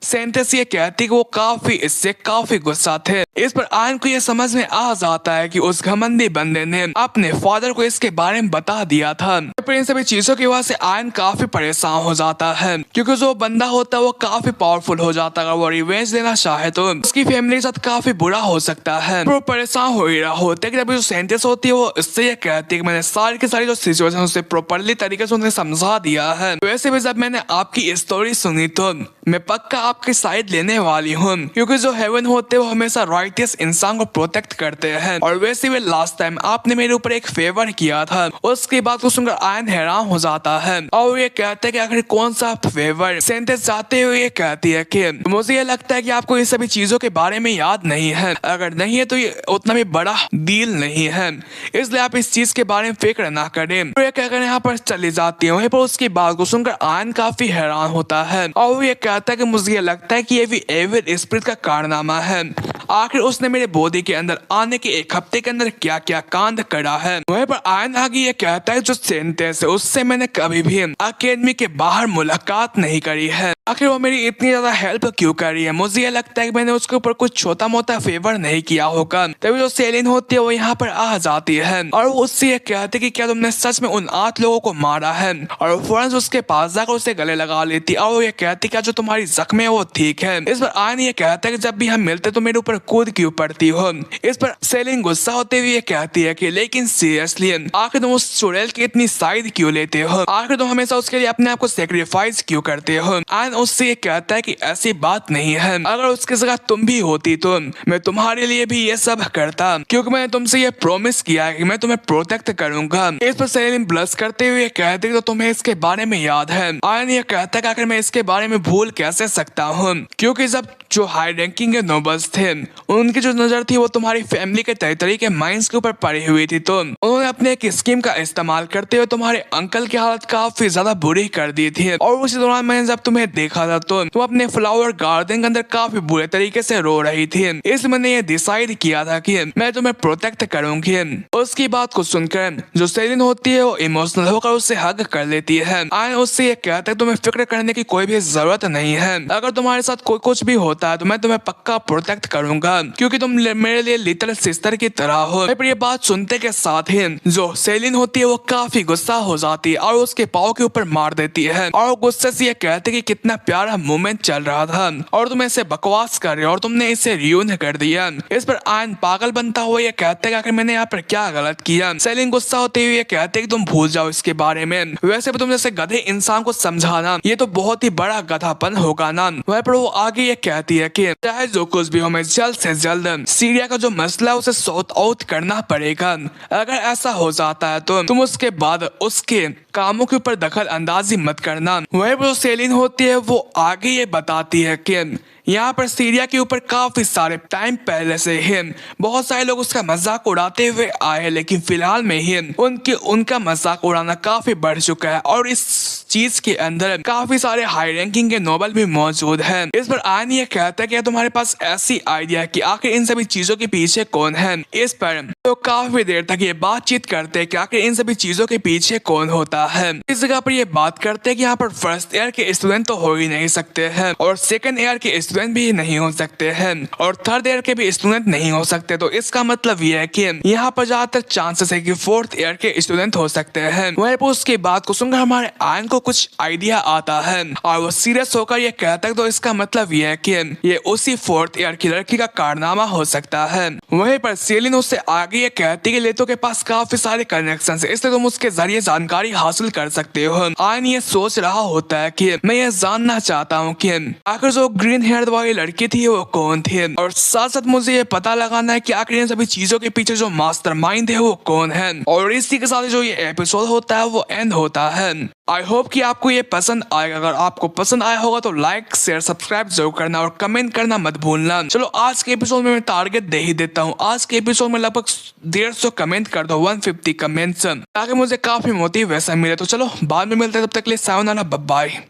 सेंटेंस ये कहती कि वो इससे काफी गुस्सा थे। इस पर आयन को ये समझ में आ जाता है कि उस घमंडी बंदे ने अपने फादर को इसके बारे में बता दिया था। फिर इन सभी चीजों की वजह से आयन काफी परेशान हो जाता है, क्योंकि जो बंदा होता है वो काफी पावरफुल हो जाता है। अगर वो रिवेंज लेना चाहे तो उसकी फैमिली के साथ काफी बुरा हो सकता है। वो परेशान हो ही रहा होता है कि अभी जो सेंटेंस होती है वो इससे ये कहती है कि मैंने सारी की सारी जो सिचुएशन उसे प्रॉपरली तरीके से उन्हें समझा दिया है। वैसे भी जब मैंने आपकी स्टोरी सुनी तो मैं पक्का आपकी साइड लेने वाली हूँ, क्योंकि जो हेवन होते हैं वो हमेशा राइटियस इंसान को प्रोटेक्ट करते हैं। और वैसे भी लास्ट टाइम आपने मेरे ऊपर एक फेवर किया था। उसके बाद को सुनकर आयन हैरान हो जाता है और ये कहते हैं कि आखिर कौन सा फेवर? सेंटेंस जाते हुए ये कहती है कि मुझे ये लगता है कि आपको ये सभी चीजों के बारे में याद नहीं है, अगर नहीं है तो ये उतना भी बड़ा डील नहीं है, इसलिए आप इस चीज के बारे में फिक्र ना करें। तो ये कहकर यहाँ पर चली जाती है। वहीं पर उसकी बात को सुनकर आयन काफी हैरान होता है और वो ये कहता है कि मुझे ये लगता है कि ये भी एविल स्पिरिट का कारनामा है। आखिर उसने मेरे बॉडी के अंदर आने के 1 हफ्ते के अंदर क्या क्या कांड करा है। वहीं पर आयन आगे ये कहता है जो सेंटेंस है उससे मैंने कभी भी अकेडमी के बाहर मुलाकात नहीं करी है, आखिर वो मेरी इतनी ज्यादा हेल्प क्यों कर रही है? मुझे ये लगता है कि मैंने उसके ऊपर कुछ छोटा मोटा फेवर नहीं किया होगा। तभी जो सेलिन होती है वो यहाँ पर आ जाती है और वो उससे ये कहती है कि क्या तुमने सच में उन 8 लोगों को मारा है? और वो फौरन उसके पास जाकर उसे गले लगा लेती और वो ये कहती क्या जो तुम्हारी जख्म है वो ठीक है? इस पर आयन ये कहता है कि जब भी हम मिलते तो मेरे ऊपर कूद क्यों पड़ती हो। इस पर सेलिन गुस्सा होते हुए कहती है कि लेकिन सीरियसली आखिर तुम उस चुड़ैल की इतनी साइड क्यों लेते हो, आखिर तुम हमेशा उसके लिए अपने आप को सेक्रीफाइस क्यों करते हो। एंड उससे ये कहता है कि ऐसी बात नहीं है, अगर उसके जगह तुम भी होती तो मैं तुम्हारे लिए भी ये सब करता, क्योंकि मैंने तुमसे ये प्रॉमिस किया है कि मैं तुम्हें प्रोटेक्ट करूंगा। इस पर सेलिन ब्लश करते हुए कहती है तो तुम्हें इसके बारे में याद है। आयन ये कहता है कि आखिर मैं इसके बारे में भूल कैसे सकता हूँ, क्योंकि जब जो हाई रैंकिंग के नोबल्स थे उनकी जो नजर थी वो तुम्हारी फैमिली के टेरिटरी के माइंस के ऊपर पड़ी हुई थी, तो उन्होंने अपने एक स्कीम का इस्तेमाल करते हुए तुम्हारे अंकल की हालत काफी ज्यादा बुरी कर दी थी। और उसी दौरान मैंने जब तुम्हें देखा था तो तुम अपने फ्लावर गार्डन के अंदर काफी बुरे तरीके से रो रही थी, इसलिए मैंने ये डिसाइड किया था कि मैं तुम्हें प्रोटेक्ट करूंगी। उसकी बात को सुनकर जो सेलिन होती है वो इमोशनल होकर उससे हग कर लेती है। आयन उससे ये कहता है तुम्हें फिक्र करने की कोई भी जरूरत नहीं है, अगर तुम्हारे साथ कोई कुछ भी होता है तो मैं तुम्हें पक्का प्रोटेक्ट करूंगा, क्योंकि तुम मेरे लिए लिटिल सिस्टर की तरह हो। पर ये बात सुनते के साथ ही जो सेलिन होती है वो काफी गुस्सा हो जाती है और उसके पाँव के ऊपर मार देती है और गुस्से से ये कहते कि कितना प्यारा मोमेंट चल रहा था और तुम ऐसे बकवास कर रहे हो और तुमने इसे रियून कर दिया। इस पर आयन पागल बनता हुआ ये कहते हैं कि मैंने यहाँ पर क्या गलत किया। सेलिन गुस्सा होते हुए कहते कि तुम भूल जाओ इसके बारे में, वैसे भी तुम जैसे गधे इंसान को समझाना ये तो बहुत ही बड़ा गधापन होगा ना। वह पर वो आगे ये कहती है कि चाहे जो कुछ भी हो मैं जल्द से जल्द सीरिया का जो मसला उसे सॉर्ट आउट करना पड़ेगा। अगर ऐसा हो जाता है तो तुम उसके बाद उसके कामों के ऊपर दखल अंदाजी मत करना। वही पर सेलिन होती है वो आगे ये बताती है कि यहाँ पर सीरिया के ऊपर काफी सारे टाइम पहले से ही बहुत सारे लोग उसका मजाक उड़ाते हुए आए, लेकिन फिलहाल में ही उनका मजाक उड़ाना काफी बढ़ चुका है और इस चीज के अंदर काफी सारे हाई रैंकिंग के नोबल भी मौजूद हैं। इस पर आयन ये कहता है कि तुम्हारे पास ऐसी आइडिया है कि आखिर इन सभी चीजों के पीछे कौन है। इस पर तो काफी देर तक ये बातचीत करते हैं कि आखिर इन सभी चीजों के पीछे कौन होता है। इस जगह पर ये बात करते हैं कि यहाँ पर फर्स्ट ईयर के स्टूडेंट तो हो ही नहीं सकते हैं और सेकंड ईयर के स्टूडेंट भी नहीं हो सकते हैं और थर्ड ईयर के भी स्टूडेंट नहीं हो सकते, तो इसका मतलब ये है कि यहाँ पर ज्यादातर चांसेस है कि फोर्थ ईयर के स्टूडेंट हो सकते हैं। वहीं पर उसकी बात को सुनकर हमारे आयन को कुछ आइडिया आता है और वो सीरियस होकर ये कहता है तो इसका मतलब ये है कि ये उसी फोर्थ ईयर की लड़की का कारनामा हो सकता है। वहीं पर सेलिन उससे आगे ये कहती है लेतो के पास काफी सारे कनेक्शन है, इसलिए तुम उसके जरिए जानकारी हासिल कर सकते हो। आयन ये सोच रहा होता है कि मैं ये जानना चाहता हूँ कि आखिर जो ग्रीन हेयर वाली लड़की थी वो कौन थी, और साथ साथ मुझे ये पता लगाना है कि आखिर इन सभी चीजों के पीछे जो मास्टरमाइंड है वो कौन है। और इसी के साथ जो ये एपिसोड होता है वो एंड होता है। आई होप कि आपको ये पसंद आएगा। अगर आपको पसंद आया होगा तो लाइक शेयर सब्सक्राइब जरूर करना और कमेंट करना मत भूलना। चलो आज के एपिसोड में मैं टारगेट दे ही देता हूँ। आज के एपिसोड में लगभग 150 कमेंट कर दो, 150 कमेंट्स, ताकि मुझे काफी मोटिवेशन मिले। तो चलो बाद में मिलते हैं, तब तक के लिए सायोनारा, बाय बाय।